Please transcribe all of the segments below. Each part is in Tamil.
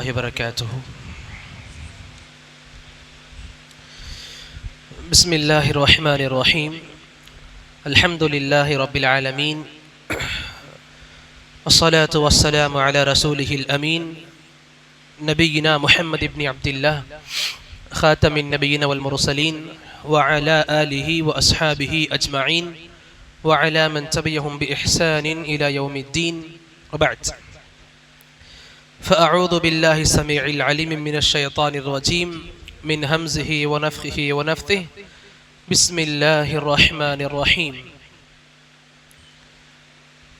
الله وبركاته. بسم الله الرحمن الرحيم. الحمد لله رب العالمين، والصلاة والسلام على رسوله الأمين نبينا محمد بن عبد الله خاتم النبيين والمرسلين وعلى آله وأصحابه أجمعين وعلى من تبعهم بإحسان إلى يوم الدين، وبعد. فأعوذ بالله السميع العليم من الشيطان الرجيم من همزه ونفخه ونفثه. بسم الله الرحمن الرحيم.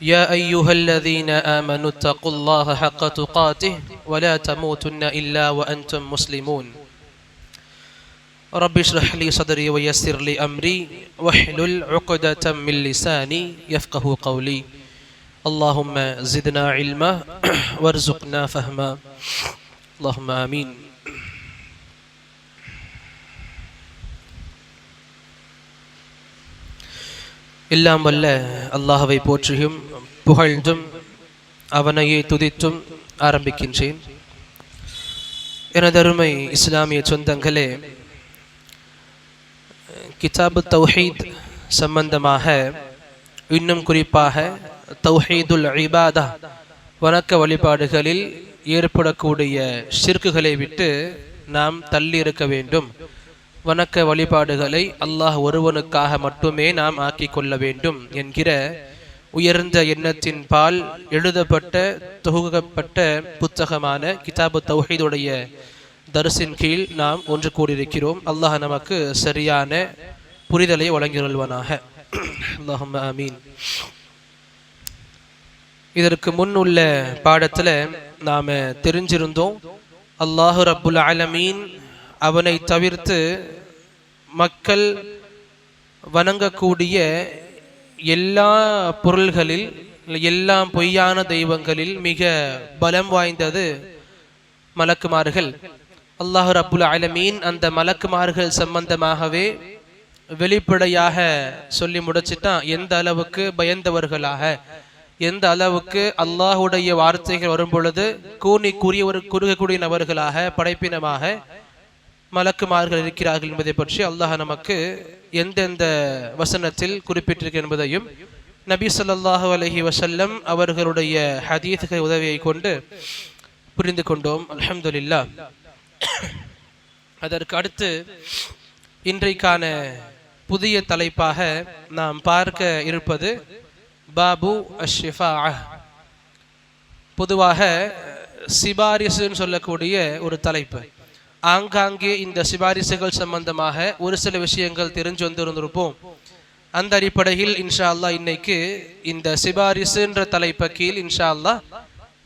يا أيها الذين آمنوا اتقوا الله حق تقاته ولا تموتن إلا وأنتم مسلمون. رب اشرح لي صدري ويسر لي أمري واحلل عقدة من لساني يفقه قولي. اللهم زدنا علما وارزقنا فهما. اللهم آمين. எல்லாம் வல்ல அல்லாஹ்வை போற்றியும் புகழ்ந்தும் அவனையே துதித்தும் ஆரம்பிக்கின்றேன். எனதருமை இஸ்லாமிய சொந்தங்களே, கிதாபு தௌஹீத் சம்பந்தமாக, இன்னும் குறிப்பாக தௌஹீதுல் இபாதா வணக்க வழிபாடுகளில் ஏற்படக்கூடிய ஷிர்க்குகளை விட்டு நாம் தள்ளி இருக்க வேண்டும். வணக்க வழிபாடுகளை அல்லாஹ் ஒருவனுக்காக மட்டுமே நாம் ஆக்கிக் கொள்ள வேண்டும் என்கிற உயர்ந்த எண்ணத்தின் பால் எழுதப்பட்ட தொகுக்கப்பட்ட புத்தகமான கிதாபு தௌஹீதுடைய தர்ஸின் கீழ் நாம் ஒன்று கூடியிருக்கிறோம். அல்லாஹ் நமக்கு சரியான புரிதலை வழங்கியுள்வானாக. அல்லாஹும்ம ஆமீன். இதற்கு முன் உள்ள பாடத்தில் நாம் தெரிஞ்சிருந்தோம், அல்லாஹு ரப்புல் ஆலமீன் அவனை தவிர்த்து மக்கள் வணங்கக்கூடிய எல்லா பொருள்களில், எல்லா பொய்யான தெய்வங்களில் மிக பலம் வாய்ந்தது மலக்குமார்கள். அல்லாஹ் ரப்புல் ஆலமீன் அந்த மலக்குமார்கள் சம்பந்தமாகவே வெளிப்படையாக சொல்லி முடிச்சிட்டான். எந்த அளவுக்கு பயந்தவர்களாக, எந்த அளவுக்கு அல்லாஹுடைய வார்த்தைகள் வரும் பொழுது குறுகக்கூடிய நபர்களாக, படைப்பினமாக மலக்குமார்கள் இருக்கிறார்கள் என்பதை பற்றி அல்லாஹ் நமக்கு எந்தெந்த வசனத்தில் குறிப்பிட்டிருக்கு என்பதையும் நபி ஸல்லல்லாஹு அலைஹி வஸல்லம் அவர்களுடைய ஹதீஸ்கள் உதவியை கொண்டு புரிந்து கொண்டோம். அல்ஹம்துலில்லாஹ். அதற்கு அடுத்து இன்றைக்கான புதிய தலைப்பாக நாம் பார்க்க இருப்பது பாபு அஷ்ஷிஃபாஅ. பொதுவாக சிபாரிசுன்னு சொல்லக்கூடிய ஒரு தலைப்பு. ஆங்காங்கே இந்த சிபாரிசுகள் சம்பந்தமாக ஒரு சில விஷயங்கள் தெரிஞ்சு வந்திருந்திருப்போம். அந்த அடிப்படையில் இன்ஷா அல்லாஹ் இன்னைக்கு இந்த சிபாரிசுன்ற தலைப்பை கீழ் இன்ஷா அல்லாஹ்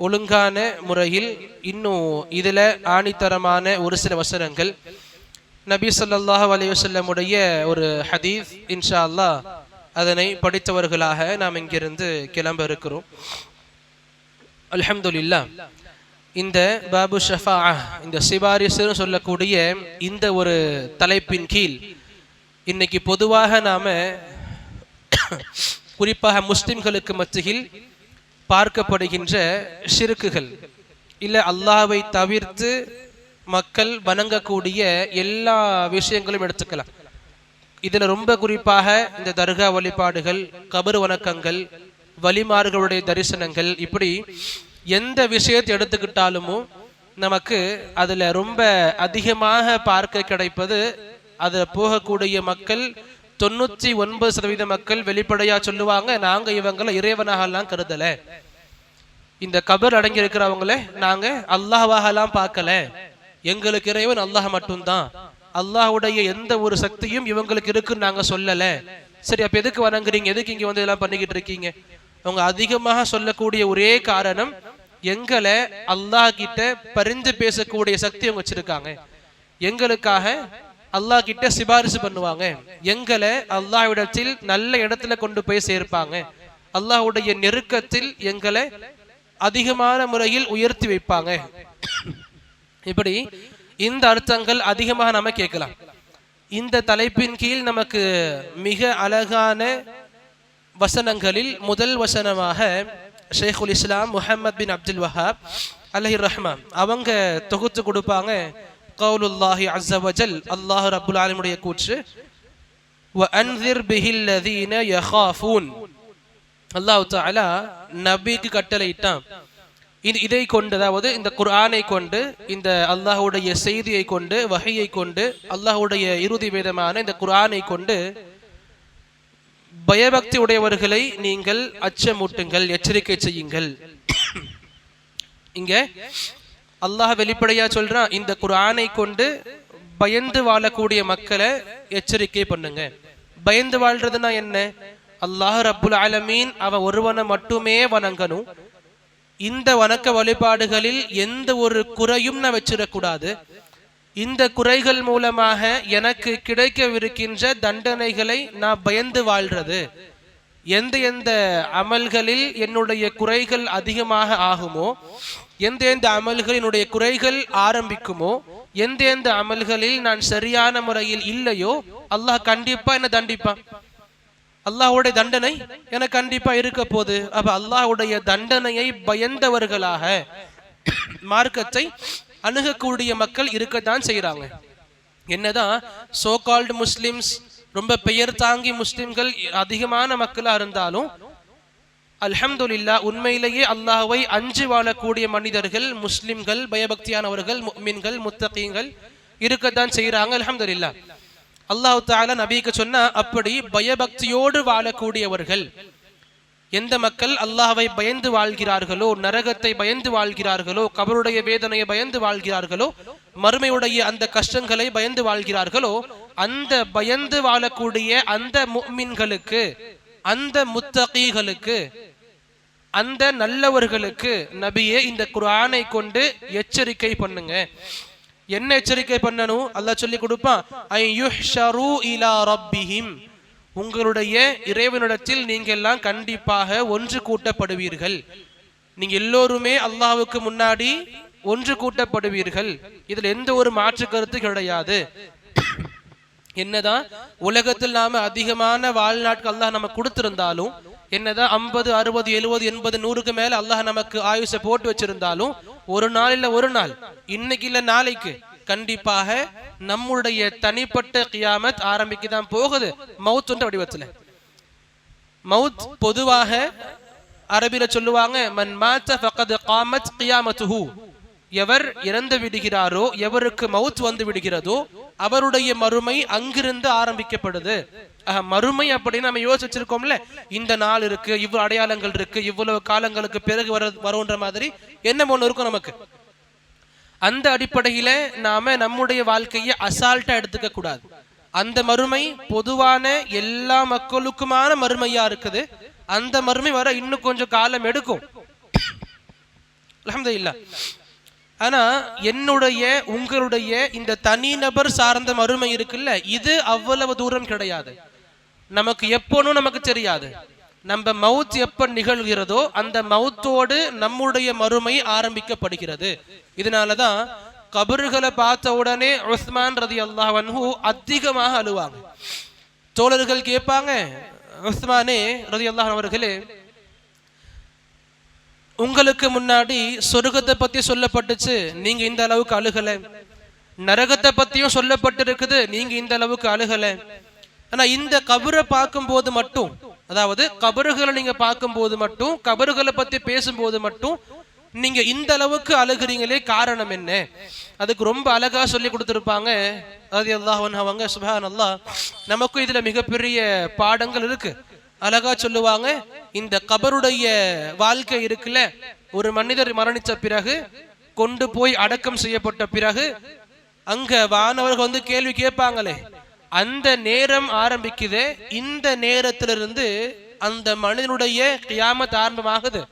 ஒழுங்கான முறையில் இன்னும் இதுல ஆணித்தரமான ஒரு சில வசனங்கள், நபி ஸல்லல்லாஹு அலைஹி வஸல்லம் உடைய ஒரு ஹதீஸ், இன்ஷா அல்லாஹ் அதனை படித்தவர்களாக நாம் இங்கிருந்து கிளம்ப இருக்கிறோம். அல்ஹம்துலில்லாஹ். இந்த பாபு ஷஃபாஅ, இந்த சிபாரிசுன்னு சொல்லக்கூடிய இந்த ஒரு தலைப்பின் கீழ் இன்னைக்கு பொதுவாக நாம குறிப்பாக முஸ்லிம்களுக்கு மத்தியில் பார்க்கப்படுகின்ற ஷிர்க்குகள், இல்ல அல்லாஹ்வை தவிர்த்து மக்கள் வணங்கக்கூடிய எல்லா விஷயங்களும் எடுத்துக்கலாம். இதுல ரொம்ப குறிப்பாக இந்த தர்கா வழிபாடுகள், கபர் வணக்கங்கள், வலிமார்களுடைய தரிசனங்கள், இப்படி எந்த விஷயத்தை எடுத்துக்கிட்டாலுமோ நமக்கு அதுல ரொம்ப அதிகமாக பார்க்க கிடைப்பது, அதுல போகக்கூடிய மக்கள் 99% மக்கள் வெளிப்படையா சொல்லுவாங்க, நாங்க இவங்களை இறைவனாகலாம் கருதல, இந்த கபர் அடங்கி இருக்கிறவங்கள நாங்க அல்லாஹ்வாகலாம் பார்க்கல, எங்களுக்கு இறைவன் அல்லாஹ் மட்டும்தான், அல்லாஹ்வுடைய எந்த ஒரு சக்தியும் இவங்களுக்கு இருக்குன்னு நாங்க சொல்லல. சரி, அப்ப எதுக்கு வணங்குறீங்க, எதுக்கு இங்க வந்து இதெல்லாம் பண்ணிக்கிட்டு இருக்கீங்க? அவங்க அதிகமாக சொல்லக்கூடிய ஒரே காரணம், எங்களை அல்லாஹ் கிட்ட பரிந்து பேசக்கூடிய சக்தி அவங்க வச்சிருக்காங்க, எங்களுக்காக அல்லாஹ் கிட்ட சிபாரிசு பண்ணுவாங்க, எங்களை அல்லாஹ்விடத்தில் நல்ல இடத்துல கொண்டு போய் சேர்ப்பாங்க, அல்லாஹ்வுடைய நெருக்கத்தில் எங்களை அதிகமான முறையில் உயர்த்தி வைப்பாங்க. இப்படி இந்த அர்த்தங்கள் அதிகமாக நாம கேட்கலாம். இந்த தலைப்பின் கீழ் நமக்கு மிக அழகான வசனங்களில் முதல் வசனமாக ஷேகுல் இஸ்லாம் முஹம்மது பின் அப்துல் வஹாப் அலைஹிர் ரஹ்மா அவங்க தொகுத்து கொடுப்பாங்க. கௌலுல்லாஹி அஸ்ஸ வஜல், அல்லாஹ் ரப்புல் ஆலமீனுடைய கூற்று, வ அன்ஸிர் பிஹில் லதீன யகாஃபூன். அல்லாஹ் தஆலா நபிக்கு கட்டளையிட்டான். இதை கொண்டு, அதாவது இந்த குர்ஆனை கொண்டு, இந்த அல்லாஹ்வுடைய செய்தியை கொண்டு, வஹீயை கொண்டு, அல்லாஹ்வுடைய இறுதி வேதமான இந்த குர்ஆனை கொண்டு பயபக்தி உடையவர்களை நீங்கள் அச்சமூட்டுங்கள், எச்சரிக்கை செய்யுங்கள். இங்க அல்லாஹ் வெளிப்படையா சொல்றான், இந்த குர்ஆனை கொண்டு பயந்து வாழக்கூடிய மக்களை எச்சரிக்கை பண்ணுங்க. பயந்து வாழ்றதுன்னா என்ன? அல்லாஹ் ரப்புல் ஆலமீன் அவன் ஒருவனை மட்டுமே வணங்கணும். இந்த வணக்க வழிபாடுகளில் எந்த ஒரு குறையும் நான் வச்சிடக்கூடாது. இந்த குறைகள் மூலமாக எனக்கு கிடைக்கவிருக்கின்ற தண்டனைகளை நான் பயந்து வாழ்றது. எந்த எந்த அமல்களில் என்னுடைய குறைகள் அதிகமாக ஆகுமோ, எந்த எந்த அமல்கள் என்னுடைய குறைகள் ஆரம்பிக்குமோ, எந்த எந்த அமல்களில் நான் சரியான முறையில் இல்லையோ, அல்லாஹ் கண்டிப்பா என்ன தண்டிப்பான். அல்லாஹ்வுடைய தண்டனை எனக்கு கண்டிப்பா இருக்க போகுது. அப்ப அல்லாஹ்வுடைய தண்டனையை பயந்தவர்களாக மார்க்கத்தை அணுகக்கூடிய மக்கள் இருக்கத்தான் செய்யறாங்க. என்னதான் சோ கால்டு முஸ்லிம்ஸ், ரொம்ப பெயர் தாங்கி முஸ்லிம்கள் அதிகமான மக்களா இருந்தாலும், அல்ஹம்துலில்லாஹ் உண்மையிலேயே அல்லாஹ்வை அஞ்சு வாழக்கூடிய மனிதர்கள், முஸ்லிம்கள், பயபக்தியானவர்கள், முஃமின்கள், முத்தகீன்கள் இருக்கத்தான் செய்யறாங்க. அல்ஹம்துலில்லாஹ். அல்லாஹ் தஆலா நபிக்கு சொன்னா, அப்படி பயபக்தியோடு வாழக்கூடியவர்கள், எந்த மக்கள் அல்லாஹ்வை பயந்து வாழ்கிறார்களோ, நரகத்தை பயந்து வாழ்கிறார்களோ, கபருடைய வேதனையை பயந்து வாழ்கிறார்களோ, மறுமையுடைய அந்த கஷ்டங்களை பயந்து வாழ்கிறார்களோ, அந்த பயந்து வாழக்கூடிய அந்த முஃமின்களுக்கு, அந்த முத்தகீகளுக்கு, அந்த நல்லவர்களுக்கு நபியே இந்த குர்ஆனை கொண்டு எச்சரிக்கை பண்ணுங்க. என்ன எச்சரிக்கை பண்ணணும்? அல்லாஹ் சொல்லி கொடுப்பான், ஐயுஹ்ஷரு இலா ரப்பிஹிம், உங்களுடைய இறைவனிடத்தில் நீங்க எல்லாம் கண்டிப்பாக ஒன்று கூட்டப்படுவீர்கள். நீங்க எல்லோருமே அல்லாஹ்வுக்கு முன்னாடி ஒன்று கூட்டப்படுவீர்கள். இதுல எந்த ஒரு மாற்று கருத்து கிடையாது. என்னதான் உலகத்தில் நாம அதிகமான வாழ்நாட்கள் அல்லாஹ் நம்ம கொடுத்திருந்தாலும், என்னதான் 50, 60, 70, 80, 100க்கு மேல அல்லாஹ் நமக்கு ஆயுசை போட்டு வச்சிருந்தாலும், ஒரு நாள் இல்ல ஒரு நாள், இன்னைக்கு இல்ல நாளைக்கு கண்டிப்பாக நம்முடைய தனிப்பட்ட கியாமத் ஆரம்பிக்கதான் போகுது. மவுத் என்ற வடிவத்துல. மவுத் பொதுவாக அரபில சொல்லுவாங்க, மன் மாத ஃபகத் காமத் கியாமத்துஹு, எவர் இறந்து விடுகிறாரோ, எவருக்கு மவுத் வந்து விடுகிறதோ, அவருடைய மறுமை அங்கிருந்து ஆரம்பிக்கப்படுது. மறுமை அப்படின்னு நம்ம யோசிச்சு வச்சிருக்கோம்ல, இந்த நாள் இருக்கு, இவ்வளவு அடையாளங்கள் இருக்கு, இவ்வளவு காலங்களுக்கு பிறகு வருன்ற மாதிரி என்ன ஒண்ணு இருக்கும் நமக்கு. அந்த அடிப்படையில நாம நம்முடைய வாழ்க்கையை அசால்ட்டா எடுத்துக்க கூடாது. அந்த மறுமை பொதுவான எல்லா மக்களுக்குமான மறுமையா இருக்குது. அந்த மறுமை வர இன்னும் கொஞ்சம் காலம் எடுக்கும், அல்ஹம்துலில்லாஹ். ஆனா என்னுடைய உங்களுடைய இந்த தனிநபர் சார்ந்த மறுமை இருக்குல்ல, இது அவ்வளவு தூரம் கிடையாது. நமக்கு எப்போனும் நமக்கு தெரியாது. நம்ம மவுத் எப்ப நிகழ்கிறதோ அந்த மவுத்தோடு நம்முடைய மறுமை ஆரம்பிக்கப்படுகிறது. இதனாலதான் கபறுகளை பார்த்த உடனே உஸ்மான் ரலியல்லாஹு அன்ஹு அதிகமாக அழுவாங்க. தோழர்கள் கேட்பாங்க, உஸ்மானே ரலியல்லாஹு அன்ஹு அவர்களே, உங்களுக்கு முன்னாடி சொர்க்கத்தை பத்தி சொல்லப்பட்டுச்சு, நீங்க இந்த அளவுக்கு அழுகல. நரகத்தை பத்தியும் சொல்லப்பட்டிருக்குது, நீங்க இந்த அளவுக்கு அழுகல. ஆனா இந்த கபரை பார்க்கும் போது மட்டும், அதாவது கபறுகளை நீங்க பார்க்கும் போது மட்டும், கபறுகளை பத்தி பேசும்போது மட்டும் நீங்க இந்த அளவுக்கு அழுகிறீங்களே, காரணம் என்ன? அதுக்கு ரொம்ப அழகா சொல்லி கொடுத்திருப்பாங்க ரலியல்லாஹு அன்ஹு அவங்க. சுப்ஹானல்லாஹ், நமக்கும் இதுல மிகப்பெரிய பாடங்கள் இருக்கு. அழகா சொல்லுவாங்க, இந்த கபருடைய வாழ்க்கை இருக்குல்ல, ஒரு மனிதர் மரணிச்ச பிறகு, கொண்டு போய் அடக்கம் செய்யப்பட்ட பிறகு, அங்க வானவர்கள் வந்து கேள்வி கேட்பாங்களே, அந்த நேரம் ஆரம்பிக்குதே, இந்த நேரத்திலிருந்து அந்த மனிதனுடைய கியாமத் ஆரம்பமாகுது.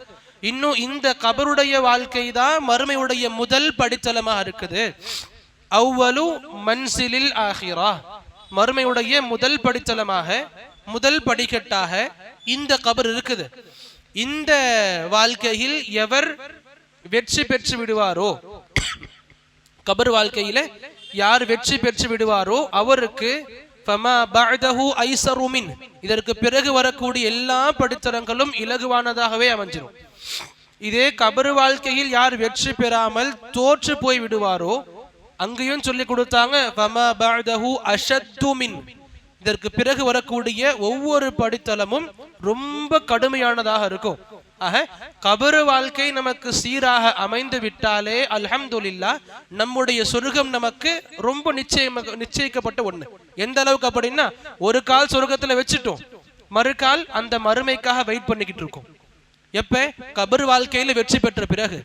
இன்னும் இந்த கபருடைய வாழ்க்கை தான் மறுமையுடைய முதல் படித்தளமா இருக்குது. அவ்வலு மன்சிலில் ஆகிரா, மறுமையுடைய முதல் படித்தளமாக, முதல் படிக்கட்டாக இந்த கபர் இருக்குது. இந்த வாழ்க்கையில் எவர் வெற்றி பெற்று விடுவாரோ, கபர் வாழ்க்கையில யார் வெற்றி பெற்று விடுவாரோ அவருக்கு ஃபமா பஅதஹு ஐஸரு மின், இதற்கு பிறகு வரக்கூடிய எல்லா படித்தரங்களும் இலகுவானதாகவே அமைஞ்சிரும். இதே கபரு வாழ்க்கையில் யார் வெற்றி பெறாமல் தோற்று போய் விடுவாரோ அங்கேயும் சொல்லி கொடுத்தாங்க, இதற்கு பிறகு வரக்கூடிய ஒவ்வொரு படித்தளமும் ரொம்ப கடுமையானதாக இருக்கும். ஆக கபரு வாழ்க்கை நமக்கு சீராக அமைந்து விட்டாலே அல்ஹம்துலில்லாஹ் நம்முடைய சொர்க்கம் நமக்கு ரொம்ப நிச்சயிக்கப்பட்ட ஒண்ணு. எந்த அளவுக்கு அப்படின்னா, ஒரு கால் சொர்க்கத்துல வச்சுட்டோம், மறுகால் அந்த மறுமைக்காக வெயிட் பண்ணிக்கிட்டு இருக்கோம். எப்ப? கபரு வாழ்க்கையில வெற்றி பெற்ற பிறகு.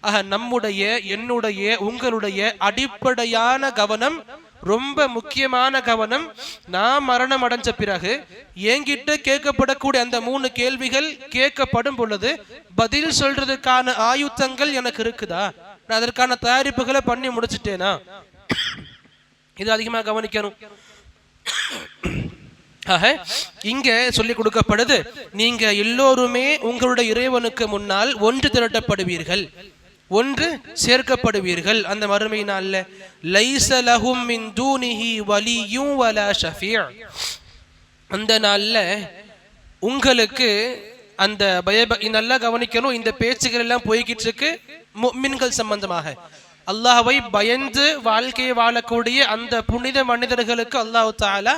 ஆக நம்முடைய, என்னுடைய, உங்களுடைய அடிப்படையான கவனம், ரொம்ப முக்கியமான கவனம், நான் மரணம் அடைஞ்ச பிறகு என்கிட்ட கேட்கப்படக்கூடிய அந்த 3 கேள்விகள் கேட்கப்படும் பொழுது பதில் சொல்றதுக்கான ஆயுத்தங்கள் எனக்கு இருக்குதா, நான் அதற்கான தயாரிப்புகளை பண்ணி முடிச்சுட்டேனா, இது அதிகமாக கவனிக்கணும். ஆக இங்க சொல்லி கொடுக்கப்படுது, நீங்க எல்லோருமே உங்களுடைய இறைவனுக்கு முன்னால் ஒன்று திரட்டப்படுவீர்கள், ஒன்று சேர்க்கப்படுவீர்கள். அந்த மறுமை நாள்ல லைஸ லஹும் மின் தூனிஹி வலியும் வலா ஷஃபீஅ், அந்த நாள்ல உங்களுக்கு அந்த நல்லா கவனிக்கணும். இந்த பேச்சுகள் எல்லாம் போய்கிட்டு இருக்கு முஃமின்கள் சம்பந்தமாக. அல்லாஹ்வை பயந்து வாழ்க்கையை வாழக்கூடிய அந்த புனித மனிதர்களுக்கு அல்லாஹ் தஆலா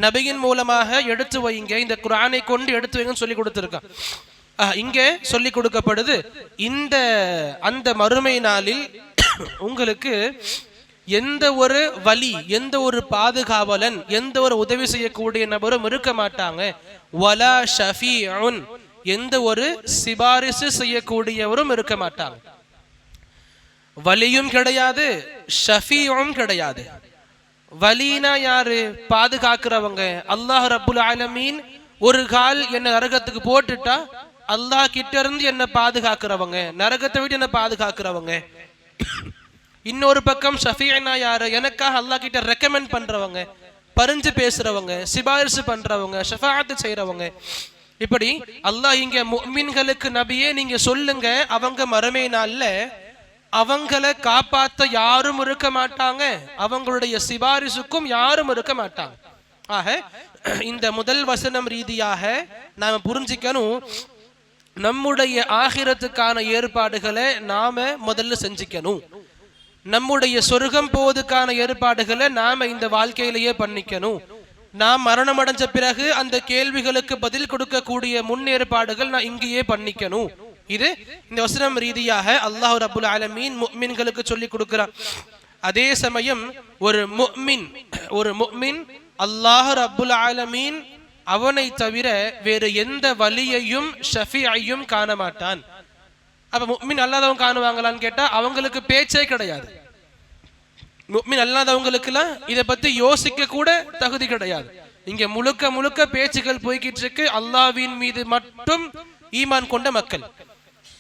நபியின் மூலமாக எடுத்து வைங்க, இந்த குர்ஆனை கொண்டு எடுத்து வைங்கன்னு சொல்லி கொடுத்திருக்கான். இங்கே சொல்லி கொடுக்கப்படுது, இந்த அந்த மறுமை நாளில் உங்களுக்கு எந்த ஒரு வலி, எந்த ஒரு பாதுகாவலன், எந்த ஒரு உதவி செய்யக்கூடிய நபரும் இருக்க மாட்டாங்க. வலா ஷஃபீஉன், எந்த ஒரு சிபாரிசு செய்யக்கூடியவரும் இருக்க மாட்டாங்க. வலியும் கிடையாது, ஷஃபீஉம் கிடையாது. வலினா யாரு? பாதுகாக்கிறவங்க. அல்லாஹ் ரப்புல் ஆலமீன் ஒரு கால் என்ன நரகத்துக்கு போட்டுட்டா அல்லாஹ் கிட்ட இருந்து என்ன பாதுகாக்கிறவங்க, நரகத்தை விட்டு என்ன பாதுகாக்கிறவங்க. இன்னொரு பக்கம் ஷஃபீனா யாரு? எனக்காக அல்லாஹ் கிட்ட ரெக்கமெண்ட் பண்றவங்க, பரிஞ்சு பேசுறவங்க, சிபாரிசு பண்றவங்க, ஷஃபாஅத் செய்றவங்க. இப்படி அல்லாஹ் இங்க முஃமின்களுக்கு நபியே நீங்க சொல்லுங்க, அவங்க மறுமை நாள்ல அவங்களை காப்பாத்த யாரும் இருக்க மாட்டாங்க, அவங்களுடைய சிபாரிசுக்கும் யாரும் இருக்க மாட்டாங்க. ஆக இந்த முதல் வசனம் ரீதியாக நாம புரிஞ்சிக்கணும், நம்முடைய ஆகிரத்துக்கான ஏற்பாடுகளை நாம முதல்ல செஞ்சுக்கணும். நம்முடைய சொர்க்கம் போவதுக்கான ஏற்பாடுகளை நாம இந்த வாழ்க்கையிலேயே பண்ணிக்கணும். நாம் மரணம் அடைஞ்ச பிறகு அந்த கேள்விகளுக்கு பதில் கொடுக்கக்கூடிய முன்னேற்பாடுகள் நான் இங்கேயே பண்ணிக்கணும். இது இந்த வசனம் ரீதியாக அல்லாஹ் ரப்புல் ஆலமீன் முஃமின்களுக்கு சொல்லி கொடுக்கிறான். அதே சமயம் ஒரு முஃமின் அல்லாஹ் ரப்புல் ஆலமீன் அவனை தவிர வேறு எந்த வலியையும் ஷஃபீஐயும் காண மாட்டான். அப்ப முஃமின் அல்லாதவங்க காணுவாங்களான்னு கேட்டா அவங்களுக்கு பேச்சே கிடையாது. முஃமின் அல்லாதவங்களுக்குலாம் இதை பத்தி யோசிக்க கூட தகுதி கிடையாது. இங்க முழுக்க முழுக்க பேச்சுகள் போய்கிட்டு இருக்கு. அல்லாஹ்வின் மீது மட்டும் ஈமான் கொண்ட மக்கள்,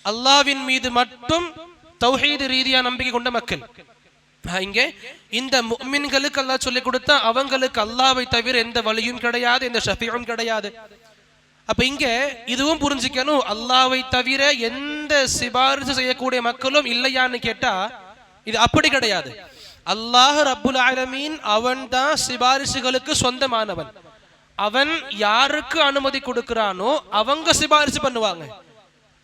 அல்லாஹ்வின் மீது மட்டும் தௌஹீத் ரீதியா நம்பிக்கை கொண்ட மக்கள். இங்கே இந்த முஃமின்களுக்கு அல்லாஹ் சொல்லி கொடுத்தா அவங்களுக்கு அல்லாஹ்வை தவிர எந்த வலியும் கிடையாது, எந்த ஷஃபீஉம் கிடையாது. அப்ப இங்க இதுவும் புரிஞ்சுக்கணும், அல்லாஹ்வை தவிர எந்த சிபாரிசு செய்யக்கூடிய மக்களும் இல்லையான்னு கேட்டா இது அப்படி கிடையாது. அல்லாஹ் ரப்புல் ஆலமீன் அவன் தான் சிபாரிசுகளுக்கு சொந்தமானவன். அவன் யாருக்கு அனுமதி கொடுக்கிறானோ அவங்க சிபாரிசு பண்ணுவாங்க.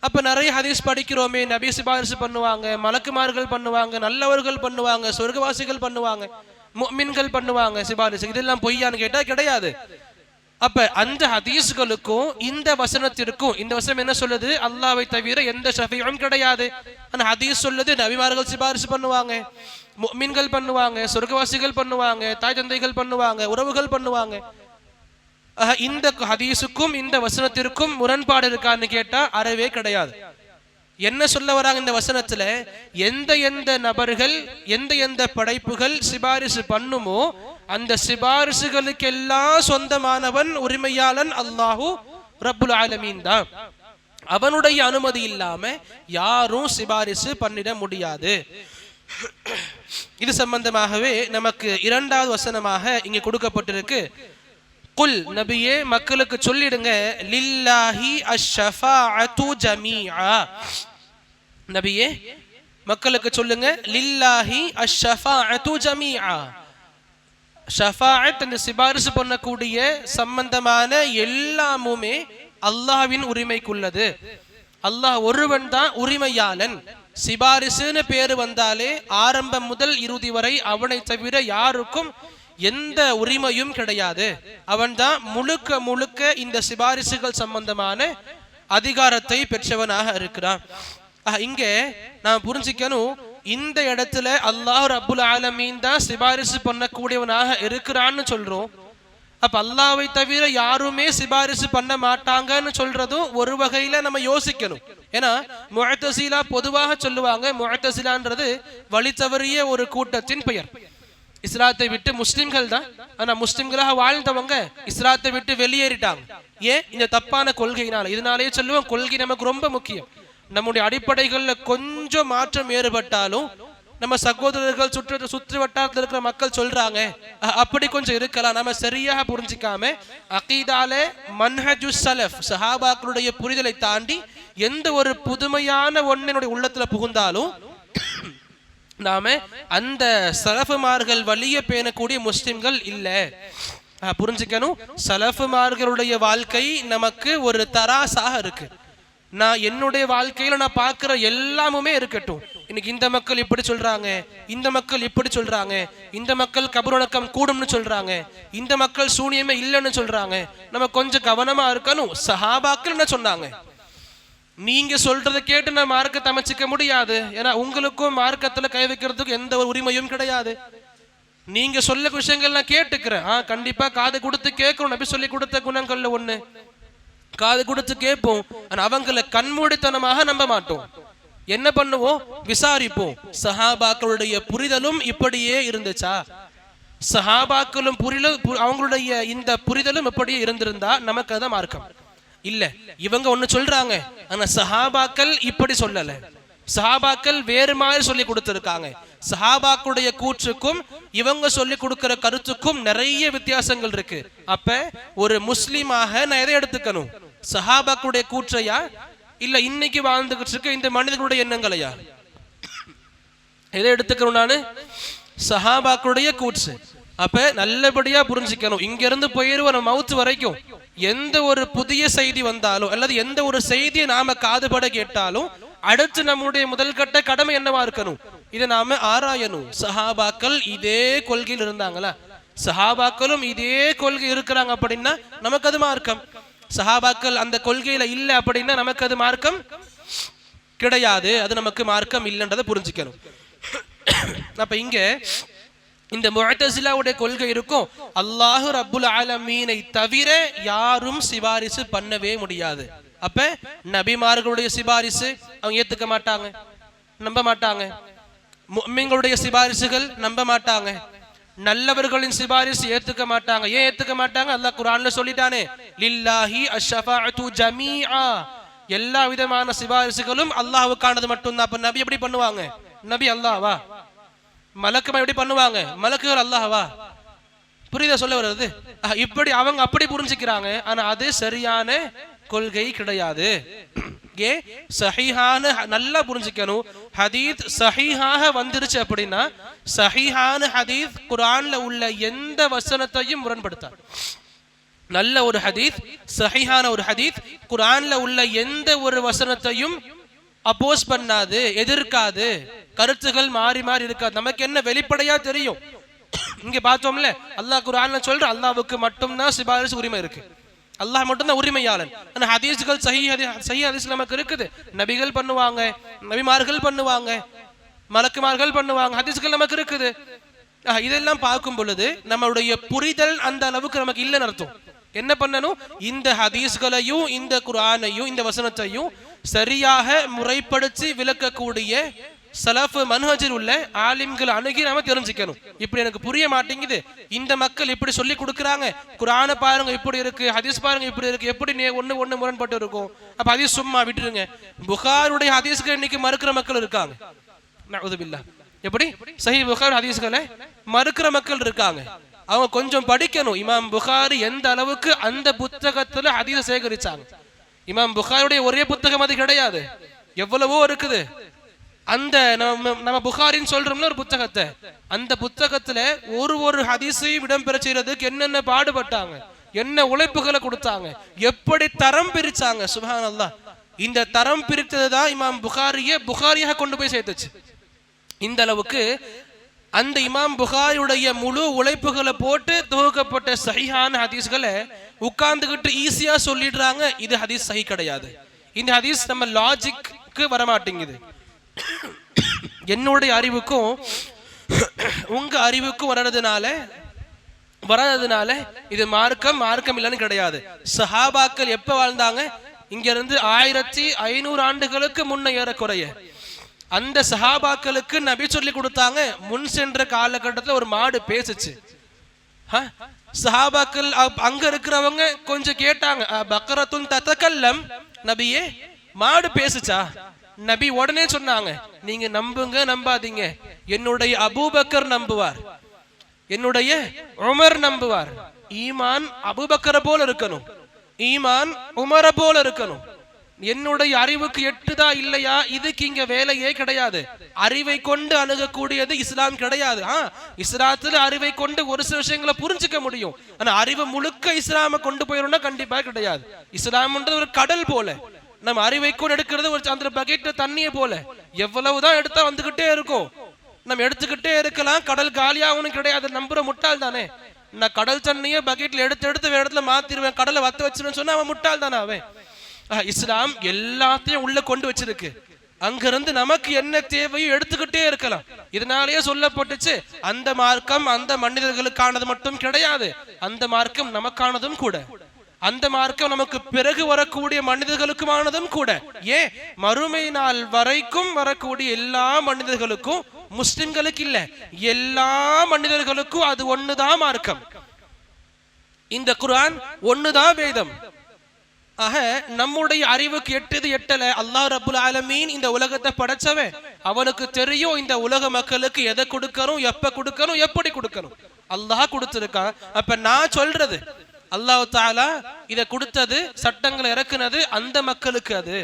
அப்ப நிறைய ஹதீஸ் படிக்கிறோமே, நபி சிபாரிசு பண்ணுவாங்க, மலக்குமார்கள் பண்ணுவாங்க, நல்லவர்கள் பண்ணுவாங்க, சொர்க்கவாசிகள் பண்ணுவாங்க, முஃமின்கள் பண்ணுவாங்க சிபாரிசு. இதெல்லாம் பொய்யான்னு கேட்டா கிடையாது. அப்ப அந்த ஹதீஸ்களுக்கும் இந்த வசனத்திற்கும், இந்த வசனம் என்ன சொல்லுது? அல்லாஹ்வை தவிர எந்த ஷஃபீஉம் கிடையாது. ஆனா ஹதீஸ் சொல்லுது நபிமார்கள் சிபாரிசு பண்ணுவாங்க, முஃமின்கள் பண்ணுவாங்க, சொர்க்கவாசிகள் பண்ணுவாங்க, தாய் தந்தைகள் பண்ணுவாங்க, உறவுகள் பண்ணுவாங்க. இந்த ஹதீஸுக்கும் இந்த வசனத்திற்கும் முரண்பாடு இருக்கான்னு கேட்டா அறவே கிடையாது. என்ன சொல்ல வராங்க இந்த வசனத்துல? எந்த நபர்கள், எந்த படைப்புகள் சிபாரிசு பண்ணுமோ அந்த சிபாரிசுகளுக்கெல்லாம் சொந்தமானவன், உரிமையாளன் அல்லாஹு ரப்புல் ஆலமீன் தான். அவனுடைய அனுமதி இல்லாம யாரும் சிபாரிசு பண்ணிட முடியாது. இது சம்பந்தமாகவே நமக்கு இரண்டாவது வசனமாக இங்க கொடுக்கப்பட்டிருக்கு. குல், நபியே மக்களுக்கு சொல்லிடுங்க, லில்லாஹி அஷ்ஷஃபாஅத்து ஜமீஆ. நபியே மக்களுக்கு சொல்லுங்க, லில்லாஹி அஷ்ஷஃபாஅத்து ஜமீஆ. ஷஃபாஅத், அந்த சிபாரிசு பண்ணக்கூடிய சம்பந்தமான எல்லாமுமே அல்லாஹ்வின் உரிமைக்குள்ளது. அல்லாஹ் ஒருவன் தான் உரிமையாளன். சிபாரிசுன்னு பேரு வந்தாலே ஆரம்பம் முதல் இறுதி வரை அவனை தவிர யாருக்கும் எந்த உரிமையும் கிடையாது. அவன் தான் முழுக்க முழுக்க இந்த சிபாரிசுகள் சம்பந்தமான அதிகாரத்தை பெற்றவனாக இருக்கிறான். இங்கே நான் புரிஞ்சுக்கணும், இந்த இடத்துல அல்லாஹ் ரப்புல் ஆலமீன் தான் சிபாரிசு பண்ணக்கூடியவனாக இருக்கிறான்னு சொல்றோம். அப்ப அல்லாஹ்வை தவிர யாருமே சிபாரிசு பண்ண மாட்டாங்கன்னு சொல்றதும் ஒரு வகையில நம்ம யோசிக்கணும். ஏன்னா முஅத்தஸிலா பொதுவாக சொல்லுவாங்க, முஅத்தஸிலான்றது வழி தவறிய ஒரு கூட்டத்தின் பெயர். இஸ்லாத்தை விட்டு முஸ்லிம்கள் தான், ஆனா முஸ்லிம்களாக வாழ்ந்தவங்க இஸ்லாத்தை விட்டு வெளியேறிட்டாங்க. ஏன்? இந்த தப்பான கொள்கையினால. இதனாலேயே சொல்லுவோம், கொள்கை நமக்கு ரொம்ப முக்கியம். நம்முடைய அடிப்படைகள்ல கொஞ்சம் மாற்றம் ஏற்பட்டாலும் நம்ம சகோதரர்கள் சுற்று வட்டாரத்தில் இருக்கிற மக்கள் சொல்றாங்க அப்படி கொஞ்சம் இருக்கலாம், நம்ம சரியாக புரிஞ்சிக்காம அகீதால மன்ஹஜு ஸலஃப் சஹாபாக்களுடைய புரிதலை தாண்டி எந்த ஒரு புதுமையான ஒன்னுடைய உள்ளத்துல புகுந்தாலும் நாம அந்த சலஃபுமார்கள் வழிய பேணக்கூடிய முஸ்லிம்கள் இல்ல. புரிஞ்சுக்கணும், சலஃபுமார்களுடைய வாழ்க்கை நமக்கு ஒரு தராசாக இருக்கு. நான் என்னுடைய வாழ்க்கையில நான் பார்க்கிற எல்லாமுமே இருக்கட்டும். இன்னைக்கு இந்த மக்கள் இப்படி சொல்றாங்க, இந்த மக்கள் இப்படி சொல்றாங்க, இந்த மக்கள் கபருணக்கம் கூடும்னு சொல்றாங்க, இந்த மக்கள் சூனியமே இல்லைன்னு சொல்றாங்க. நம்ம கொஞ்சம் கவனமா இருக்கணும். சஹாபாக்கள் என்ன சொன்னாங்க? நீங்க சொல்றதை கேட்டு நான் மார்க்கத்தை அமைச்சிக்க முடியாது. ஏன்னா உங்களுக்கும் மார்க்கத்துல கை வைக்கிறதுக்கு எந்த ஒரு உரிமையும் கிடையாது. நீங்க சொல்ல விஷயங்கள் நான் கேட்டுக்கிறேன், கண்டிப்பா காது கொடுத்து கேட்கணும். நபி சொல்லி கொடுத்த குணங்கள்ல ஒண்ணு காது கொடுத்து கேட்போம். ஆனா அவங்களை கண்மூடித்தனமாக நம்ப மாட்டோம். என்ன பண்ணுவோம்? விசாரிப்போம். சஹாபாக்களுடைய புரிதலும் இப்படியே இருந்துச்சா? சஹாபாக்களும் அவங்களுடைய இந்த புரிதலும் இப்படியே இருந்திருந்தா நமக்கு அதான் மார்க்கம் இல்ல. இவங்க ஒண்ணு சொல்றாங்க, ஆனா சஹாபாக்கள் இப்படி சொல்லல. சஹாபாக்கள் வேறு மாதிரி சொல்லி கொடுத்திருக்காங்க. சஹாபாக்களுடைய கூற்றுக்கும் இவங்க சொல்லி கொடுக்கிற கருத்துக்கும் நிறைய வித்தியாசங்கள் இருக்கு. அப்ப ஒரு முஸ்லிமாக நான் எதை எடுத்துக்கணும்? சஹாபாக்களுடைய கூற்றையா, இல்ல இன்னைக்கு வாழ்ந்துகிட்டு இருக்க இந்த மனிதர்களுடைய எண்ணங்களையா? எதை எடுத்துக்கணும்? நானு சஹாபாக்களுடைய கூற்று. அப்ப நல்லபடியா புரிஞ்சுக்கணும். இங்க இருந்து போயிருவோம் நம்ம மவுத்து வரைக்கும் எந்த ஒரு புதிய செய்தி வந்தாலும் அல்லது எந்த ஒரு செய்தியை நாம காதுபட கேட்டாலும் அடுத்து நம்முடைய முதல் கட்ட கடமை என்னவா இருக்கணும்? இதை நாம ஆராயணும். சஹாபாக்கள் இதே கொள்கையில் இருந்தாங்களா? சஹாபாக்களும் இதே கொள்கை இருக்கிறாங்க அப்படின்னா நமக்கு அது மார்க்கம். சஹாபாக்கள் அந்த கொள்கையில இல்ல அப்படின்னா நமக்கு அது மார்க்கம் கிடையாது. அது நமக்கு மார்க்கம் இல்லைன்றதை புரிஞ்சுக்கணும். அப்ப இங்க இந்த முஅத்தஸிலாவுடைய கொள்கை இருக்கும், அல்லாஹ் ரப்புல் ஆலமீனை தவிர யாரும் சிபாரிசு பண்ணவே முடியாது. அப்ப நபிமார்களுடைய சிபாரிசு அவங்க ஏத்துக்க மாட்டாங்க, நம்ப மாட்டாங்க. முஃமின்களுடைய சிபாரிசுகள் நம்ப மாட்டாங்க. நல்லவர்களின் சிபாரிசு ஏத்துக்க மாட்டாங்க. ஏன் ஏத்துக்க மாட்டாங்க? அல்லாஹ் குர்ஆன்ல சொல்லிட்டானே, லில்லாஹி அஷ்ஷஃபாஅத்து ஜமீஆ, எல்லா விதமான சிபாரிசுகளும் அல்லாஹ்வுக்கானது மட்டும்தான். அப்ப நபி எப்படி பண்ணுவாங்க? நபி அல்லாஹ்வா? மலக்குமா எப்படி பண்ணுவாங்க? மலக்குகள் அல்லாஹ்வா? புரியுதா சொல்ல வருது? இப்படி அவங்க அப்படி புரிஞ்சுக்கிறாங்க. ஆனா அது சரியான கொள்கை கிடையாது. சஹீஹான நல்லா புரிஞ்சுக்கணும். ஹதீத் சஹீஹாக வந்துருச்சு அப்படின்னா சஹீஹான ஹதீத் குர்ஆன்ல உள்ள எந்த வசனத்தையும் முரண்படுத்தாது. நல்ல ஒரு ஹதீத், சஹீஹான ஒரு ஹதீத் குர்ஆன்ல உள்ள எந்த ஒரு வசனத்தையும் அப்போஸ் பண்ணாது, எதிர்க்காது. கருத்துகள் மாறி மாறி இருக்காது. நமக்கு என்ன வெளிப்படையா தெரியும்? இங்க பார்த்தோம்ல, அல்லாஹ் குர்ஆன்ல சொல்ற அல்லாஹ்வுக்கு மட்டும்தான் சிபாரிசு உரிமை இருக்கு. அல்லாஹ் மட்டும்தான் உரிமையாளன். ஆனா ஹதீஸ்கள் சஹீஹ் ஹதீஸ் நமக்கு இருக்குது. நபிகள் பண்ணுவாங்க, நபிமார்கள் பண்ணுவாங்க, மலக்குமார்கள் பண்ணுவாங்க, ஹதீஸ்கள் நமக்கு இருக்குது. இதெல்லாம் பார்க்கும் பொழுது நம்மளுடைய புரிதல் அந்த அளவுக்கு நமக்கு இல்லைன்னு அர்த்தம். என்ன பண்ணணும்? இந்த ஹதீஸ்களையும் இந்த குர்ஆனையும் இந்த வசனத்தையும் சரியாக முறைப்படுத்தி விளக்கக்கூடிய சலஃப் மன்ஹஜில் உள்ள ஆலிம்கள் அணுகி நாம தெரிஞ்சுக்கணும். இப்படி எனக்கு புரிய மாட்டேங்குது, இந்த மக்கள் இப்படி சொல்லி கொடுக்குறாங்க, குர்ஆனை பாருங்க இப்படி இருக்கு, ஹதீஸ் பாருங்க இப்படி இருக்கு, எப்படி ஒண்ணு முரண்பட்டு இருக்கும். அப்ப ஹதீஸ் சும்மா விட்டுருங்க. புகாருடைய ஹதீஸ்களை இன்னைக்கு மறுக்கிற மக்கள் இருக்காங்க. நஅூதுபில்லாஹ். எப்படி சஹீஹ் புகாரி ஹதீஸ்களை மறுக்கிற மக்கள் இருக்காங்க. அவங்க கொஞ்சம் படிக்கணும். இமாம் புகாரி எந்த அளவுக்கு அந்த புத்தகத்துல ஹதீஸ் சேகரிச்சாங்க. இமாம் புகாரியுடைய ஒரே புத்தகம் அது கிடையாது, எவ்வளவோ இருக்குது. அந்த நம்ம புகாரின்னு சொல்றோம்ல ஒரு புத்தகத்தை, அந்த புத்தகத்துல ஒரு ஹதீஸையும் இடம்பெற செய்யறதுக்கு என்னென்ன பாடுபட்டாங்க, என்ன உழைப்புகளை கொடுத்தாங்க, எப்படி தரம் பிரிச்சாங்க. சுப்ஹானல்லாஹ். இந்த தரம் பிரித்ததுதான் இமாம் புகாரியாக கொண்டு போய் சேர்த்துச்சு. இந்த அளவுக்கு அந்த இமாம் புகாரியுடைய முழு உழைப்புகளை போட்டு தொகுக்கப்பட்ட சஹீஹான ஹதீஸ்களை உட்கார்ந்துகிட்டு ஈஸியா சொல்லிடுறாங்க, இது ஹதீஸ் சஹீஹ் கிடையாது. இந்த ஹதீஸ் நம்ம லாஜிக்கு வரமாட்டேங்குது. என்னுடைய அறிவுக்கும் உங்க அறிவுக்கும் வராததுனால இது மார்க்கம் இல்லைன்னு கிடையாது. சஹாபாக்கள் எப்ப வாழ்ந்தாங்க? இங்க இருந்து 1500 ஆண்டுகளுக்கு முன்ன ஏறக்குறைய அந்த சஹாபாக்களுக்கு நபி சொல்லி கொடுத்தாங்க. முன் சென்ற காலகட்டத்தில் ஒரு மாடு பேசுச்சு. சஹாபாக்கள் அங்க இருக்கிறவங்க கொஞ்சம் கேட்டாங்க, பக்ரத்துன் ததகல்லம், நபியே மாடு பேசுச்சா? நபி உடனே சொன்னாங்க, நீங்க நம்புங்க நம்பாதீங்க, என்னுடைய அபூபக்கர் நம்புவார், என்னுடைய உமர் நம்புவார். ஈமான் அபூபக்கரை போல இருக்கணும், ஈமான் உமரை போல இருக்கணும். என்னுடைய அறிவுக்கு எட்டுதா இல்லையா, இதுக்கு இங்க வேலையே கிடையாது. அறிவை கொண்டு அணுகக்கூடியது இஸ்லாம் கிடையாது. இஸ்லாத்துல அறிவை கொண்டு ஒரு சில விஷயங்களை புரிஞ்சுக்க முடியும். ஆனா அறிவு முழுக்க இஸ்லாம கொண்டு போயிடும்னா கண்டிப்பா கிடையாது. இஸ்லாம்ன்றது ஒரு கடல் போல, நம்ம அறிவை கொண்டு எடுக்கிறது ஒரு அந்த பக்கெட் தண்ணியை போல, எவ்வளவுதான் எடுத்தா வந்துகிட்டே இருக்கும். நம்ம எடுத்துக்கிட்டே இருக்கலாம், கடல் காலியாகணும் கிடையாது. நம்புற முட்டாள் தானே. நான் கடல் தண்ணியை பக்கெட்ல எடுத்து வேற இடத்துல மாத்திருவேன், கடலை வத்த வச்சிருவேன்னு சொன்னா அவன் முட்டாள் தானே அவன். இஸ்லாம் எல்லாத்தையும் உள்ள கொண்டு வச்சிருக்கு. அங்கிருந்து நமக்கு என்ன தேவையோ எடுத்துக்கிட்டே இருக்கலாம். இதனாலேயே சொல்லப்பட்டுச்சு, அந்த மார்க்கம் அந்த மனிதர்களுக்கானது மட்டும் கிடையாது, அந்த மார்க்கம் நமக்கானதும் கூட, அந்த மார்க்கம் நமக்கு பிறகு வரக்கூடிய மனிதர்களுக்குமானதும் கூட. ஏன் மறுமை நாள் வரைக்கும் வரக்கூடிய எல்லா மனிதர்களுக்கும், முஸ்லிம்களுக்கு இல்ல, எல்லா மனிதர்களுக்கும் அது ஒண்ணுதான் மார்க்கம். இந்த குர்ஆன் ஒண்ணுதான் வேதம். ஆக நம்முடைய அறிவுக்கு எட்டது எட்டல. அல்லாஹ் ரப்புல் ஆலமீன் இந்த உலகத்தை படைச்சவன், அவனுக்கு தெரியும் இந்த உலக மக்களுக்கு எதை கொடுக்கணும், எப்ப கொடுக்கணும், எப்படி கொடுக்கணும். அல்லாஹ் கொடுத்திருக்கான். அப்ப நான் சொல்றது, அல்லாஹ் தஆலா இதை கொடுத்தது, சட்டங்களை இறக்குனது அந்த மக்களுக்கு. அது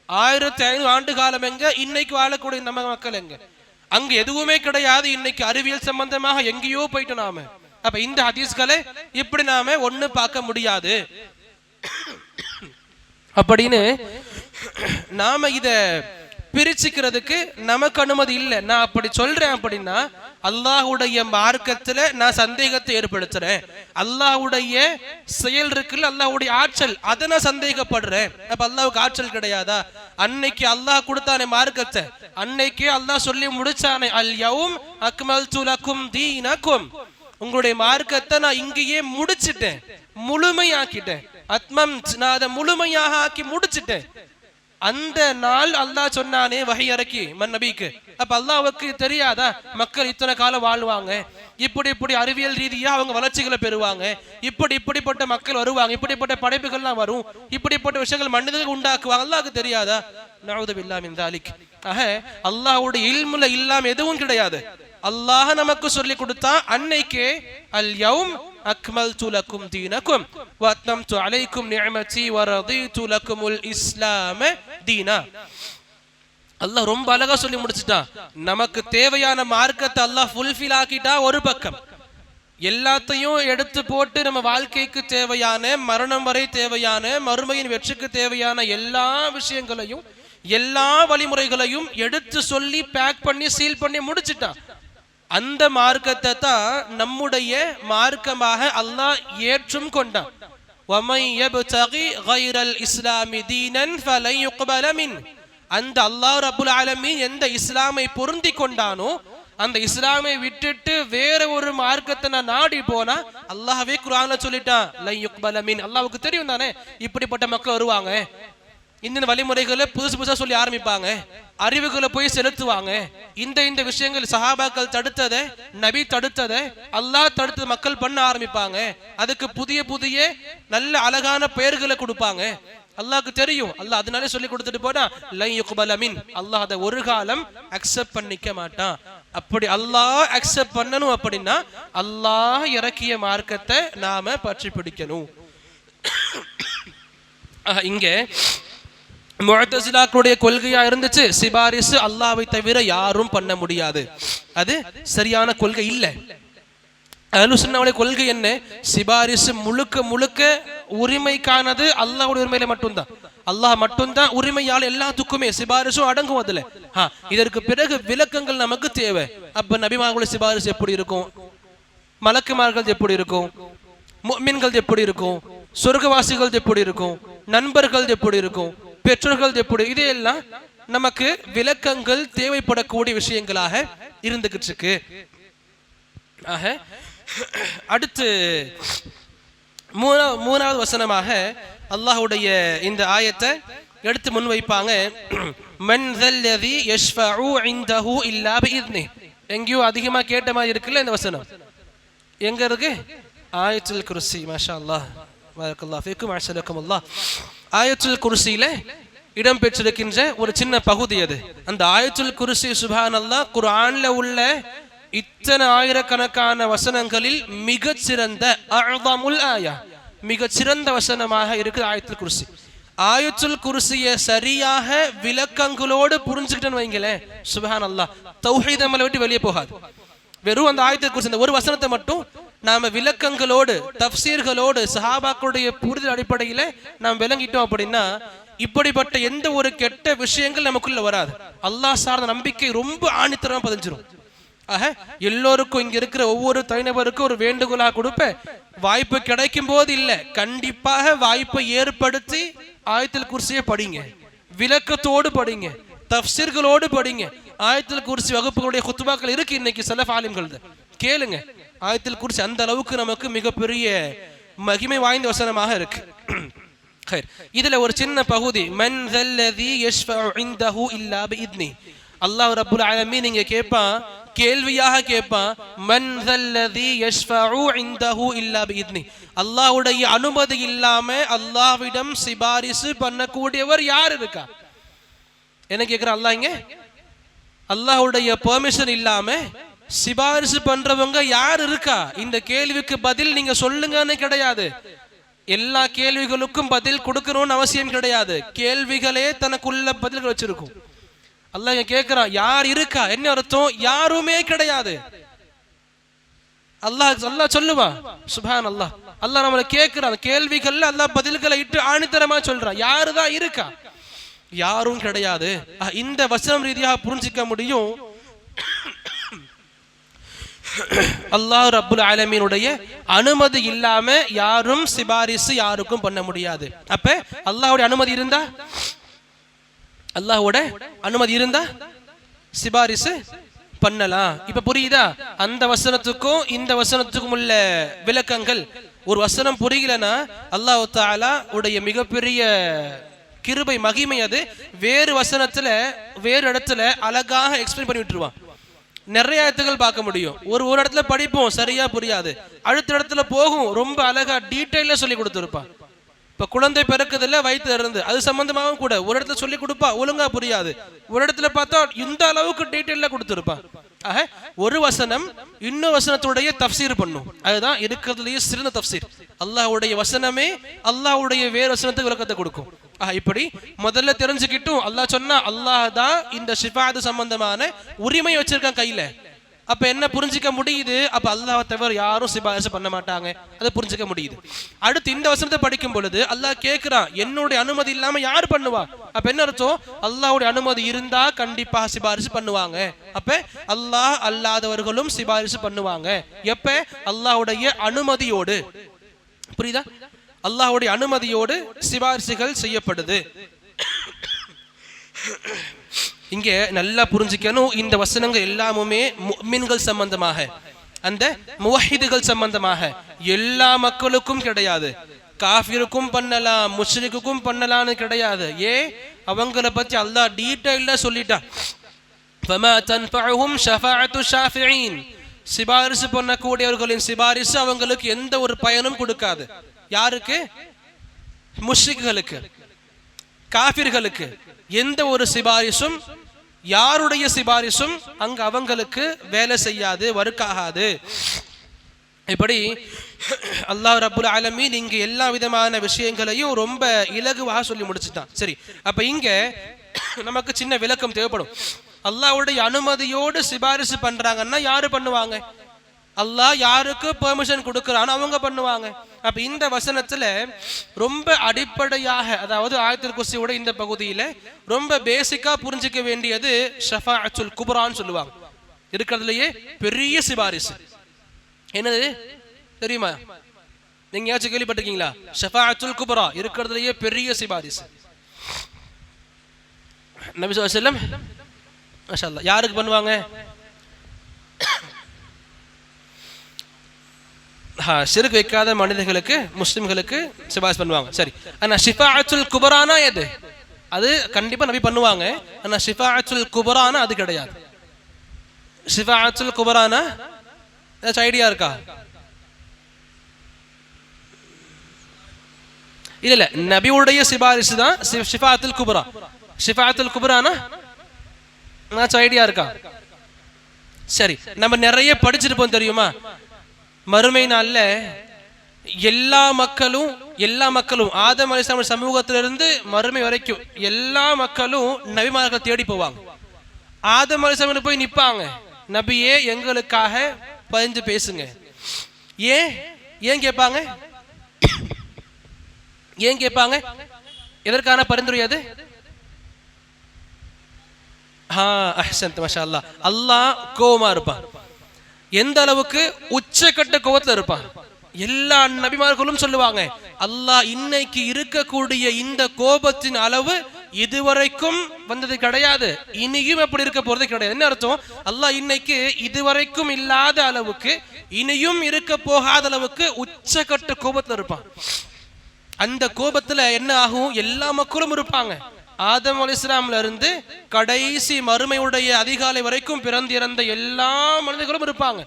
1500 ஆண்டு காலம் எங்க, இன்னைக்கு வாழக்கூடிய நம்ம மக்கள் எங்க? அங்க எதுவுமே கிடையாது. இன்னைக்கு அறிவியல் சம்பந்தமாக எங்கேயோ போயிட்டு நாம. அப்ப இந்த ஹதீஸ்களை இப்படி நாம ஒண்ணு பார்க்க முடியாது அப்படின்னு நாம இத பிரிச்சுக்கிறதுக்கு நமக்கு அனுமதி இல்லை. நான் அப்படி சொல்றேன் அப்படின்னா அல்லாஹ்வுடைய மார்க்கத்துல நான் சந்தேகத்தை ஏற்படுத்துறேன். அல்லாஹ்வுடைய செயல் இருக்குல்ல, அல்லாஹ்வுடைய ஆற்றல், அதை நான் சந்தேகப்படுறேன். அப்ப அல்லாஹ்வுக்கு ஆற்றல் கிடையாதா? அன்னைக்கு அல்லாஹ் கொடுத்தானே மார்க்கத்தை, அன்னைக்கே அல்லாஹ் சொல்லி முடிச்சானே, அல் யௌம் அக்மல்து லக்கும் தீனக்கும், உங்களுடைய மார்க்கத்தை நான் இங்கேயே முடிச்சிட்டேன், முழுமையாக்கிட்டேன். அத்மம், நான் அதை முழுமையாக ஆக்கி முடிச்சிட்டேன். அந்த நாள் அல்லாஹ் சொன்னானே வஹி இறக்கி நபிக்கு. அப்ப அல்லாஹ்வுக்கு தெரியாதா மக்கள் இத்தனை காலம் வாழ்வாங்க, இப்படி அறிவியல் ரீதியா அவங்க வளர்ச்சிகளை பெறுவாங்க, இப்படிப்பட்ட மக்கள் வருவாங்க, இப்படிப்பட்ட படைப்புகள்லாம் வரும், இப்படிப்பட்ட விஷயங்கள் மனிதர்கள் உண்டாக்குவாங்க, அல்லாஹ்வுக்கு தெரியாதா? நஊது பில்லாஹ் மின் தாலிக். ஆக அல்லாஹ்வுடைய இல்முல இல்லாம எதுவும் கிடையாது. அல்லாஹ் நமக்கு சொல்லி கொடுத்தா அன்னைக்கே அல் யௌம் அக்மல்து லக்கும் தீனக்கும் வ அத்மம்து அலைக்கும் நிஅமதி வ ரதீது லக்குமுல் இஸ்லாம தீனா. அல்லாஹ் ரொம்ப அழகா சொல்லி முடிச்சிட்டான். நமக்கு தேவையான மார்க்கத்தை அல்லாஹ் ஃபுல்ஃபில் ஆக்கிட்டா ஒரு பக்கம், எல்லாத்தையும் எடுத்து போட்டு நம்ம வாழ்க்கைக்கு தேவையான, மரணம் வரை தேவையான, மறுமையின் வெற்றிக்கு தேவையான எல்லா விஷயங்களையும், எல்லா வழிமுறைகளையும் எடுத்து சொல்லி பேக் பண்ணி சீல் பண்ணி முடிச்சிட்டான். அந்த மார்க்கத்தை தான் நம்முடைய மார்க்கமாக அல்லாஹ் ஏற்றும் கொண்டான். وَمَنْ يَبْتَغِي غَيْرَ الْإِسْلَامِ دِينًا فَلَنْ يُقْبَلَ مِنْهُ. அந்த அல்லாஹ் ரப்புல் ஆலமீன் எந்த இஸ்லாமை பொருந்தி கொண்டானோ, அந்த இஸ்லாமை விட்டுட்டு வேற ஒரு மார்க்கத்தை நான் நாடி போனா அல்லாஹ்வே குர்ஆன்ல சொல்லிட்டான், லன் யுக்பல மின். அல்லாஹ்வுக்கு தெரியும் தானே இப்படிப்பட்ட மக்கள் வருவாங்க, இந்த வழிமுறைகளை புதுசா சொல்லி ஆரம்பிப்பாங்க, அறிவுகளை போய் செலுத்துவாங்க. இந்த விஷயங்கள் சஹாபாக்கள் தடுத்ததை, நபி தடுத்ததை, அல்லாஹ் தடுத்ததை மக்கள் பண்ண ஆரம்பிப்பாங்க. அதுக்கு புதிய நல்ல அழகான பெயர்களை கொடுப்பாங்க. அல்லாஹ்க்கு தெரியும். அல்லாஹ் அதனாலே சொல்லி கொடுத்துட்டு போனா லன் யுக்பல மின், அல்லாஹ் அதை ஒரு காலம் அக்செப்ட் பண்ணிக்க மாட்டான். அப்படி அல்லாஹ் அக்செப்ட் பண்ணணும் அப்படின்னா அல்லாஹ் இறக்கிய மார்க்கத்தை நாம பற்றி பிடிக்கணும். இங்க முஅத்தஸிலாக்களுடைய கொள்கையா இருந்துச்சு, சிபாரிசு அல்லாஹ்வை தவிர யாரும் பண்ண முடியாது. அது சரியான கொள்கை இல்லை. அஹ்லுஸ் சுன்னஹ்வுடைய கொள்கை என்ன? சிபாரிசு முழுக்க உரிமைக்கானது அல்லாஹ்வுடைய உரிமையில மட்டும்தான். அல்லாஹ் மட்டும்தான் உரிமையால் எல்லாத்துக்குமே சிபாரிசும் அடங்கும் அதுல. இதற்கு பிறகு விளக்கங்கள் நமக்கு தேவை. அப்ப நபிமார்களுடைய சிபாரிசு எப்படி இருக்கும், மலக்குமார்கள் எப்படி இருக்கும், முஃமின்கள் எப்படி இருக்கும், சொர்க்கவாசிகள் எப்படி இருக்கும், நண்பர்கள் எப்படி இருக்கும், பெற்றோர்கள் எப்படி, இதையெல்லாம் நமக்கு விளக்கங்கள் தேவைப்படக்கூடிய விஷயங்களாக இருந்துகிட்டு இருக்கு. ஆக அடுத்து மூணாவது வசனமாக அல்லாஹ்வுடைய இந்த ஆயத்தை எடுத்து முன்வைப்பாங்க. மன் ஸல்லதி யஷ்ஃபஉ இன்தஹு இல்லா பிஇذنஹு. எங்கேயோ அதிகமா கேட்ட மாதிரி இருக்குல்ல இந்த வசனம். எங்க இருக்கு? ஆயத்துல் குர்சி. மாஷா அல்லாஹ், பரக்கல்லாஹு ஃபீக்கும், அஹ்ஸனகுமுல்லாஹ். ஆயத்துல் குர்சியில இடம் பெற்றிருக்கின்ற ஒரு சின்ன பகுதி அது. அந்த ஆயத்துல் குர்சி சுப்ஹானல்லாஹ் குர்ஆன்ல உள்ள இத்தனை ஆயிரக்கணக்கான வசனங்களில் மிகச்சிறந்த அஅதமுல் ஆயா, மிகச்சிறந்த வசனமாக இருக்குது ஆயத்துல் குர்சி. ஆயத்துல் குர்சியை சரியாக விளக்கங்களோடு புரிஞ்சுக்கிட்டேன்னு வைங்களேன், சுப்ஹானல்லாஹ், தௌஹீத் நம்மளை விட்டு வெளியே போகாது. வெறும் அந்த ஆயத்துல் குர்சி ஒரு வசனத்தை மட்டும் நாம விளக்கங்களோடு தஃப்சீர்களோடு சஹாபாக்களுடைய புரிதல் அடிப்படையில நாம் விளங்கிட்டோம் அப்படின்னா இப்படிப்பட்ட எந்த ஒரு கெட்ட விஷயங்கள் நமக்குள்ள வராது. அல்லாஹ் சார்ந்த நம்பிக்கை ரொம்ப ஆணித்தரமா பதிஞ்சிரும். ஆக எல்லோருக்கும் இங்க இருக்கிற ஒவ்வொரு தனிநபருக்கும் ஒரு வேண்டுகோளா கொடுப்ப, வாய்ப்பு கிடைக்கும் போது இல்ல, கண்டிப்பாக வாய்ப்பை ஏற்படுத்தி ஆயத்துல் குர்சியை படிங்க, விளக்கத்தோடு படிங்க, தஃப்சீர்களோடு படிங்க. ஆயத்துல் குர்சி வகுப்புகளுடைய குத்துபாக்கள் இருக்கு இன்னைக்கு ஸலஃப் ஆலிம்கள், கேளுங்க. ஆயத்துல் குர்சி அந்த அளவுக்கு நமக்கு மிகப்பெரிய மகிமை வாய்ந்த வசனமாக இருக்கு. இதுல ஒரு சின்ன பகுதி, மன் ஸல்லதி யஷ்ஃபஉ இன்தஹு இல்லா பிஇذنஹு. அல்லாஹ் ரப்புல் ஆலமீன் நீங்க கேட்பான், கேள்வியாக கேட்பான், மன் ஸல்லதி யஷ்ஃபஉ இன்தஹு இல்லா பிஇذنஹு. அல்லாஹ்வுடைய அனுமதி இல்லாம அல்லாஹ்விடம் சிபாரிசு பண்ணக்கூடியவர் யார் இருக்கா? என்ன கேக்குற அல்லாஹ் இங்க? அல்லாஹ்வுடைய பெர்மிஷன் இல்லாம சிபாரிசு பண்றவங்க யார் இருக்கா? இந்த கேள்விக்கு பதில் நீங்க சொல்லுங்கன்னு கிடையாது. எல்லா கேள்விகளுக்கும் பதில் கொடுக்கணும்னு அவசியம் கிடையாது. கேள்விகளே தனக்குள்ள பதில்கள் வச்சிருக்கும். அல்லாஹ் கேட்கிறான், யார் இருக்கா? என்ன அர்த்தம்? யாருமே கிடையாது. அல்லாஹ் சொல்லுவான், சுப்ஹானல்லாஹ். அல்லாஹ் நம்மளை கேட்கிறான், கேள்விகள்ல அல்லாஹ் பதில்களை இட்டு ஆணித்தரமா சொல்றான், யாருதான் இருக்கா? யாரும் கிடையாது. இந்த வசனம் ரீதியாக புரிஞ்சிக்க முடியும், அல்லாஹ் ரப்புல் ஆலமீனுடைய அனுமதி இல்லாம யாரும் சிபாரிசு யாருக்கும் பண்ண முடியாது. அப்ப அல்லாஹ்வுடைய அனுமதி இருந்தா, அல்லாஹ்வோட அனுமதி இருந்தா சிபாரிசு பண்ணலாம். இப்ப புரியுதா? அந்த வசனத்துக்கும் இந்த வசனத்துக்கும் உள்ள விளக்கங்கள். ஒரு வசனம் புரியலனா அல்லாஹ் தஆலா உடைய மிகப்பெரிய கிருபை மகிமை அது வேறு வசனத்துல வேறு இடத்துல அழகாக எக்ஸ்பிளைன் பண்ணி விட்டுருவான். நிறைய இடத்துகள் பார்க்க முடியும். ஒரு இடத்துல படிப்போம், சரியா புரியாது, அடுத்த இடத்துல போகும், ரொம்ப அழகா டீட்டெயிலா சொல்லி கொடுத்துருப்பான். இப்ப குழந்தை பிறக்குதுல வயிற்றுல இருந்து, அது சம்பந்தமாகவும் கூட ஒரு இடத்துல சொல்லி கொடுப்பா, ஒழுங்கா புரியாது. ஒரு இடத்துல பார்த்தா இந்த அளவுக்கு டீட்டெயிலா கொடுத்துருப்பா. ஆக ஒரு வசனம் இன்னொரு வசனத்துடைய தஃப்சீர் பண்ணும். அதுதான் இருக்கிறதுலயே சிறந்த தஃப்சீர். அல்லாஹ்வுடைய வசனமே அல்லாஹ்வுடைய வேறு வசனத்துக்கு விளக்கத்தை கொடுக்கும். இப்படி முதல்ல தெரிஞ்சுக்கிட்டும் அல்லாஹ் சொன்னா அல்லாஹ் தான் இந்த ஷிஃபாத் சம்பந்தமான உரிமை வச்சிருக்கான் கையில. அப்ப என்ன புரிஞ்சிக்க முடியுது? அப்ப அல்லாஹ் தவிர யாரும் சிபாரிசு பண்ண மாட்டாங்க, அதை புரிஞ்சிக்க முடியுது. அடுத்து இந்த வசனத்தை படிக்கும் பொழுது அல்லாஹ் கேட்கிறான், என்னுடைய அனுமதி இல்லாம யார் பண்ணுவா? அப்ப என்ன அர்த்தம்? அல்லாஹ்வுடைய அனுமதி இருந்தா கண்டிப்பாக சிபாரிசு பண்ணுவாங்க. அப்ப அல்லாஹ் அல்லாதவர்களும் சிபாரிசு பண்ணுவாங்க. எப்ப? அல்லாஹ்வுடைய அனுமதியோடு. புரியுதா? அல்லாஹ்வுடைய அனுமதியோடு சிபாரிசுகள் செய்யப்படுது. இங்க நல்லா புரிஞ்சுக்கணும், இந்த வசனங்கள் எல்லாமுமே முஃமின்கள் சம்பந்தமாக, அந்த முவஹிதுகள் சம்பந்தமாக, எல்லா மக்களுக்கும் கிடையாது. காஃபிருக்கும் பண்ணலாம், முஷ்ரிக்குக்கும் பண்ணலாம்னு கிடையாது. அவங்கள பத்தி அல்லாஹ் டீடைலா சொல்லிட்டான். ஃபமா தன்ஃபஉஹும் ஷஃபாஅத்து ஷாஃபிஈன். சிபாரிசு பண்ணக்கூடியவர்களின் சிபாரிசு அவங்களுக்கு எந்த ஒரு பயனும் கொடுக்காது. யாருக்கு? முஷ்ரிக்குகளுக்கு, காஃபிர்களுக்கு எந்த ஒரு சிபாரிசும், யாருடைய சிபாரிசும் அங்க அவங்களுக்கு வேலை செய்யாது, வர்க்காகாது. இப்படி அல்லாஹ் ரப்புல் ஆலமீன் இங்க எல்லா விதமான விஷயங்களையும் ரொம்ப இலகுவாக சொல்லி முடிச்சுட்டான். சரி, அப்ப இங்க நமக்கு சின்ன விளக்கம் தேவைப்படும். அல்லாஹ்வுடைய அனுமதியோடு சிபாரிசு பண்றாங்கன்னா யாரு பண்ணுவாங்க? அல்லாஹ் யாருக்கு பெர்மிஷன் கொடுக்கறானோ அவங்க பண்ணுவாங்க. அப்ப இந்த வசனத்துல ரொம்ப அடிப்படையாக, அதாவது ஆயத்துல் குர்சியோட இந்த பகுதியில ரொம்ப பேசிக்கா புரிஞ்சுக்க வேண்டியது ஷஃபாஅத்துல் குப்ரான்னு சொல்லுவாங்க. இருக்கிறதுலயே பெரிய சிபாரிசு. என்னது தெரியுமா? நீங்க யாச்சும் கேள்விப்பட்டிருக்கீங்களா? ஷஃபாஅத்துல் குப்ரா இருக்கிறதுலயே பெரிய சிபாரிசு. நபி ஸல்லல்லாஹு அலைஹி வஸல்லம் மாஷாஅல்லாஹ் யாருக்கு பண்ணுவாங்க? ஷிர்க் வைக்காத மனிதர்களுக்கு, முஸ்லிம்களுக்கு சிபாரிசு பண்ணுவாங்க. சரி, ஆனா ஷிஃபாஅத்துல் குப்ரானா எது? அது கண்டிப்பா நபி பண்ணுவாங்க. ஆனா ஷிஃபாஅத்துல் குப்ரானா அது கிடையாது. ஷிஃபாஅத்துல் குப்ரானா ஏதாச்சும் ஐடியா இருக்கா? இல்ல, நபியுடைய சிபாரிசு தான் ஷிஃபாஅத்துல் குப்ரா. ஷிஃபாஅத்துல் குப்ரானா ஏதாச்சும் ஐடியா இருக்கா? சரி, நம்ம நிறைய படிச்சிருப்போம் தெரியுமா? மறுமை நாள்ல எல்லா மக்களும் ஆதம் அலைஹிஸ்ஸலாம் சமூகத்திலிருந்து மறுமை வரைக்கும் எல்லா மக்களும் நபிமார்கள் தேடி போவாங்க. ஆதம் அலைஹிஸ்ஸலாம் போய் நிப்பாங்க. நபியே, எங்களுக்காக பரிந்து பேசுங்க. ஏன் கேட்பாங்க? ஏன் கேட்பாங்க? எதற்கான பரிந்துரை அது? அஹ்சன்த், மாஷா அல்லாஹ். அல்லாஹ் கோவமா இருப்பான். எந்த அளவுக்கு? உச்சக்கட்ட கோவத்துல இருப்பான். எல்லா நபிமார்களும் சொல்லுவாங்க, அல்லாஹ் இன்னைக்கு இருக்கக்கூடிய இந்த கோபத்தின் அளவு இதுவரைக்கும் வந்தது கிடையாது, இனியும் எப்படி இருக்க போறது கிடையாது. என்ன அர்த்தம்? அல்லாஹ் இன்னைக்கு இதுவரைக்கும் இல்லாத அளவுக்கு, இனியும் இருக்க போகாத அளவுக்கு உச்சக்கட்ட கோபத்துல இருப்பான். அந்த கோபத்துல என்ன ஆகும்? எல்லா மக்களும் இருப்பாங்க. ஆதம் அலைஹிஸ்ஸலாம்ல இருந்து கடைசி மறுமையுடைய அதிகாலை வரைக்கும் பிறந்திறந்த எல்லா மனிதர்களும் இருப்பாங்க.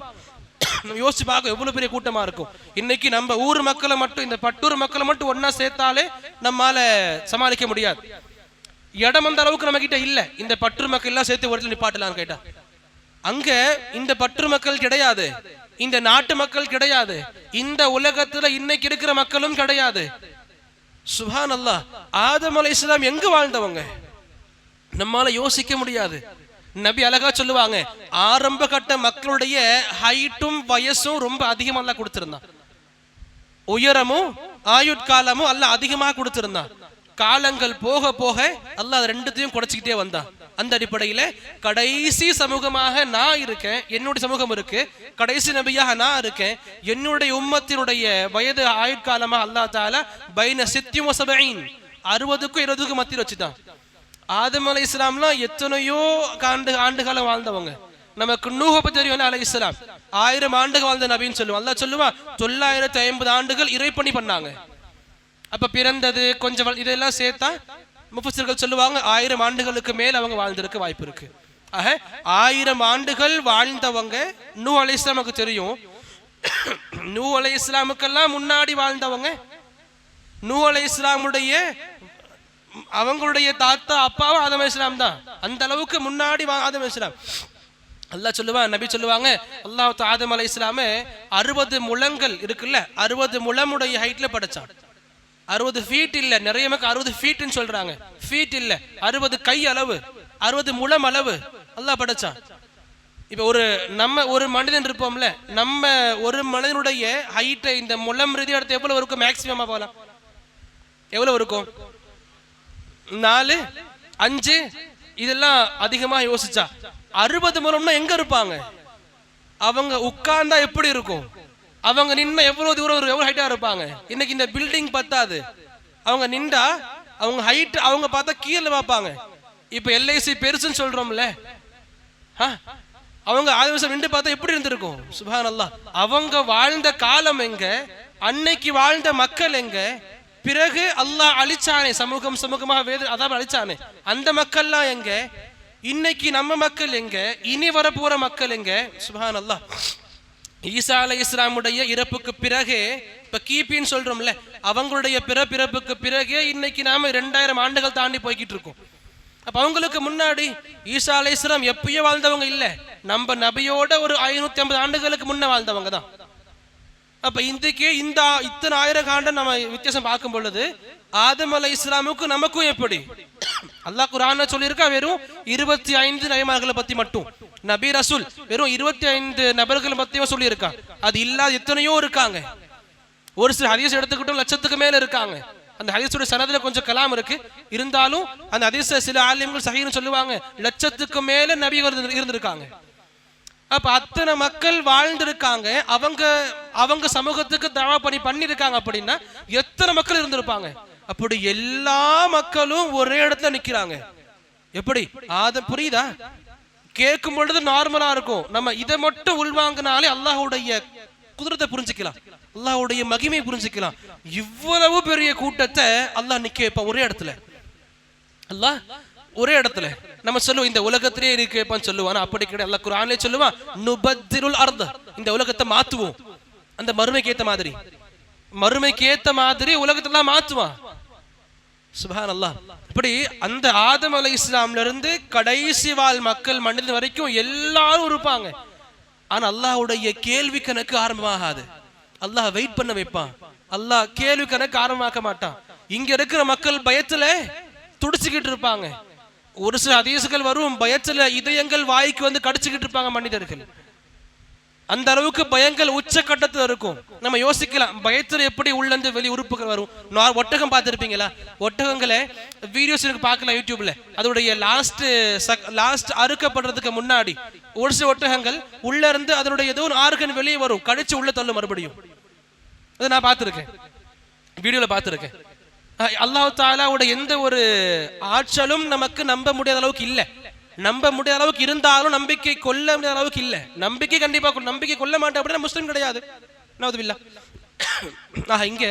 யோசிச்சு பார்க்க எவ்வளவு பெரிய கூட்டமா இருக்கும். இன்னைக்கு நம்ம ஊர் மக்களை மட்டும், இந்த பட்டூர் மக்களை மட்டும் ஒன்னா சேர்த்தாலே நம்மால சமாளிக்க முடியாது. இடம் அந்த அளவுக்கு நம்ம கிட்ட இல்ல. இந்த பட்டூர் மக்கள் எல்லாம் சேர்த்து ஒரு இடத்துல நிப்பாட்டலான்னு கேட்டா, அங்க இந்த பட்டூர் மக்கள் கிடையாது, இந்த நாட்டு மக்கள் கிடையாது, இந்த உலகத்துல இன்னைக்கு இருக்கிற மக்களும் கிடையாது. சுப்ஹானல்லாஹ். ஆதம் அலைஹிஸ்ஸலாம் எங்க வாழ்ந்தவங்க? நம்மால யோசிக்க முடியாது. நபி அழகா சொல்லுவாங்க, ஆரம்ப கட்ட மக்களுடைய ஹைட்டும் வயசும் ரொம்ப அதிகமா அல்லாஹ் கொடுத்திருந்தான். உயரமும் ஆயுட்காலமும் அல்லாஹ் அதிகமாக கொடுத்திருந்தான். காலங்கள் போக போக அல்லாஹ் ரெண்டுத்தையும் குறைச்சிக்கிட்டே வந்தான். அந்த அடிப்படையில கடைசி சமூகமாக நான் இருக்கேன், என்னுடைய சமூகம் இருக்கு. கடைசி நபியாக நான் இருக்கேன். என்னுடைய உம்மத்தினுடைய வயது ஆயுட்காலமா அல்லாஹ் தஆலா பைன 60 வ 70, 60க்கும் 20க்கும் மத்தியில் வச்சுட்டான். ஆதம் அலைஹிஸ்ஸலாம்லாம் எத்தனையோ ஆண்டுகாலம் வாழ்ந்தவங்க. நமக்கு நூஹ் பத்தி தெரியும் அலைஹிஸ்ஸலாம் 1000 ஆண்டுகள் வாழ்ந்த நபின்னு சொல்லுவோம். அல்லாஹ் சொல்லுவா 950 ஆண்டுகள் இறைப்பணி பண்ணாங்க. அப்ப பிறந்தது கொஞ்சம் இதெல்லாம் சேர்த்தா முஃபஸ்ஸிர்கள் சொல்லுவாங்க 1000 ஆண்டுகளுக்கு மேல் அவங்க வாழ்ந்திருக்க வாய்ப்பு இருக்கு. ஆக 1000 ஆண்டுகள் வாழ்ந்தவங்க நூஹ் அலைஹிஸ்ஸலாமுக்கு தெரியும். நூஹ் அலைஹிஸ்ஸலாமுக்கெல்லாம் முன்னாடி வாழ்ந்தவங்க, நூஹ் அலைஹிஸ்ஸலாமுடைய அவங்களுடைய தாத்தா அப்பாவும் ஆதம் அலைஹிஸ்ஸலாம் தான். அந்த அளவுக்கு முன்னாடி ஆதம் அலைஹிஸ்ஸலாம். அல்லாஹ் சொல்லுவான், நபி சொல்லுவாங்க, அல்லாஹ் ஆதம் அலைஹிஸ்ஸலாமே 60 முழங்கள் இருக்குல்ல, 60 முழமுடைய ஹைட்ல படைச்சான். 60 ஃபீட் இல்ல, நிறைய மக்கள் 60 ஃபீட்னு சொல்றாங்க. ஃபீட் இல்ல, 60 கை அளவு, 60 முழம் அளவு அல்லாஹ் படைச்சான். இப்ப ஒரு மனிதன் இருப்போம்ல, நம்ம ஒரு மனிதனுடைய ஹைட்டை இந்த முழம் ரீதியா எடுத்து எவ்வளவு இருக்கும்? மேக்சிமமா போலாம் எவ்வளவு இருக்கும்? 4, 5 இதெல்லாம் அதிகமா யோசிச்சா 60 முழம்னா எங்க இருப்பாங்க? அவங்க உட்கார்ந்தா எப்படி இருக்கும்? அவங்க நின்னா எவ்வளவு தூரம், எவ்வளவு ஹைட்டா இருப்பாங்க? இன்னைக்கு இந்த பில்டிங் பத்தாது, அவங்க நின்றா அவங்க ஹைட் அவங்க பார்த்தா கீழே பார்ப்பாங்க. இப்ப எல்ஐசி பெருசுன்னு சொல்றோம்ல, அவங்க ஆதிவாசி நின்று பார்த்தா எப்படி இருந்திருக்கும்? சுப்ஹானல்லாஹ். அவங்க வாழ்ந்த காலம் எங்க? அன்னைக்கு வாழ்ந்த மக்கள் எங்க? பிறகு அல்லாஹ் அழிச்சானே, சமூகமாக அதாவது அழிச்சானே, அந்த மக்கள்லாம் எங்க? இன்னைக்கு நம்ம மக்கள் எங்க? இனி வரப்போற மக்கள் எங்க? சுப்ஹானல்லாஹ். ஈசா அலைஹிஸ்ஸலாமுடைய இறப்புக்கு பிறகு, இப்ப கிபின்னு சொல்றோம்ல, அவங்களுடைய பிறப்புக்கு பிறகு இன்னைக்கு நாம 2000 ஆண்டுகள் தாண்டி போய்கிட்டு இருக்கோம். அப்ப அவங்களுக்கு முன்னாடி ஈசா அலைஹிஸ்ஸலாம் எப்பயோ வாழ்ந்தவங்க இல்ல, நம்ம நபியோட ஒரு 550 ஆண்டுகளுக்கு முன்ன வாழ்ந்தவங்க தான். அப்ப இன்றைக்கு இந்த இத்தனை 1000 ஆண்டு நம்ம வித்தியாசம் பார்க்கும் பொழுது ஆதம் அலைஹிஸ்ஸலாமுக்கும் நமக்கும் எப்படி? அல்லாஹ் குர்ஆன்ல சொல்லியிருக்கா வெறும் 25 நபிமார்களை பத்தி மட்டும். நபி ரசூல் வெறும் 25 நபர்களை பத்தியும் சொல்லியிருக்கான். அது இல்லாத எத்தனையோ இருக்காங்க. ஒரு சில ஹதீஸ் எடுத்துக்கிட்டும் லட்சத்துக்கு மேல இருக்காங்க. அந்த ஹதீஸுடைய சனதுல கொஞ்சம் கலாம் இருக்கு, இருந்தாலும் அந்த ஹதீஸ் சில ஆலிம்கள் சஹீஹ்னு சொல்லுவாங்க, லட்சத்துக்கு மேல நபி இருந்திருக்காங்க. அப்ப அத்தனை மக்கள் வாழ்ந்திருக்காங்க, அவங்க சமூகத்துக்கு தவா பண்ணிருக்காங்க. அப்படின்னா எத்தனை மக்கள் இருந்திருப்பாங்க? அப்படி எல்லா மக்களும் ஒரே இடத்துல நிக்கிறாங்க. எப்படி புரியுதா? கேட்கும் பொழுது நார்மலா இருக்கும். நம்ம இதை மட்டும் உள்வாங்கினாலே அல்லாஹ்வுடைய குதிரத்தை புரிஞ்சுக்கலாம், அல்லாஹ்வுடைய மகிமை புரிஞ்சுக்கலாம். இவ்வளவு பெரிய கூட்டத்தை அல்லாஹ் நிக்க வைப்பான் ஒரே இடத்துல. அல்லாஹ் ஒரே இடத்துல. நம்ம சொல்லுவோம் இந்த உலகத்திலே இருக்கேப்பான்னு சொல்லுவான், அப்படி கிடையாது. அல்லாஹ் குர்ஆன்லயே சொல்லுவான், நுபத்திருல் அர்த, இந்த உலகத்தை மாத்துவோம். அந்த மறுமைக்கு ஏத்த மாதிரி உலகத்தெல்லாம் மாத்துவான். சுப்ஹானல்லாஹ். இப்படி அந்த ஆதம் அலைஹிஸ்ஸலாம்ல இருந்து கடைசி வாழ் மக்கள் மனிதன் வரைக்கும் எல்லாரும் இருப்பாங்க. ஆனா அல்லாஹ்வுடைய கேள்வி கணக்கு ஆரம்பமாகாது. அல்லாஹ் வெயிட் பண்ண வைப்பான். அல்லாஹ் கேள்வி கணக்கு ஆரம்பமாக்க மாட்டான். இங்க இருக்கிற மக்கள் பயத்துல துடிச்சுக்கிட்டு இருப்பாங்க. ஒரு சில ஹதீஸ்கள் வரும், பயத்துல இதயங்கள் வாய்க்கு வந்து கடிச்சுக்கிட்டு இருப்பாங்க மனிதர்கள். அந்த அளவுக்கு பயங்கள் உச்சக்கட்டத்தில் இருக்கும். நம்ம யோசிக்கலாம், பயத்துல எப்படி உள்ளந்து வெளி உறுப்புகள் வரும்? ஒட்டகம் பார்த்துருப்பீங்களா? ஒட்டகங்களை வீடியோஸ் பார்க்கலாம் யூடியூப்ல. அதோடைய லாஸ்ட் அறுக்கப்படுறதுக்கு முன்னாடி ஒரு சில ஒட்டகங்கள் உள்ள இருந்து அதனுடைய ஏதோ ஒரு ஆர்கன் வெளியே வரும், கடிச்சு உள்ள தள்ளும் மறுபடியும். அதை நான் பார்த்துருக்கேன், வீடியோல பார்த்துருக்கேன். அல்லாஹ் தஆலாவோட எந்த ஒரு ஆற்றலும் நமக்கு நம்ப முடியாத அளவுக்கு இல்லை. நம்ப முடியாத அளவுக்கு இருந்தாலும் நம்பிக்கை கொள்ள முடியாத அளவுக்கு இல்லை. நம்பிக்கை கண்டிப்பா, நம்பிக்கை கொள்ள மாட்டேன் அப்படின்னா முஸ்லிம் கிடையாது. இங்க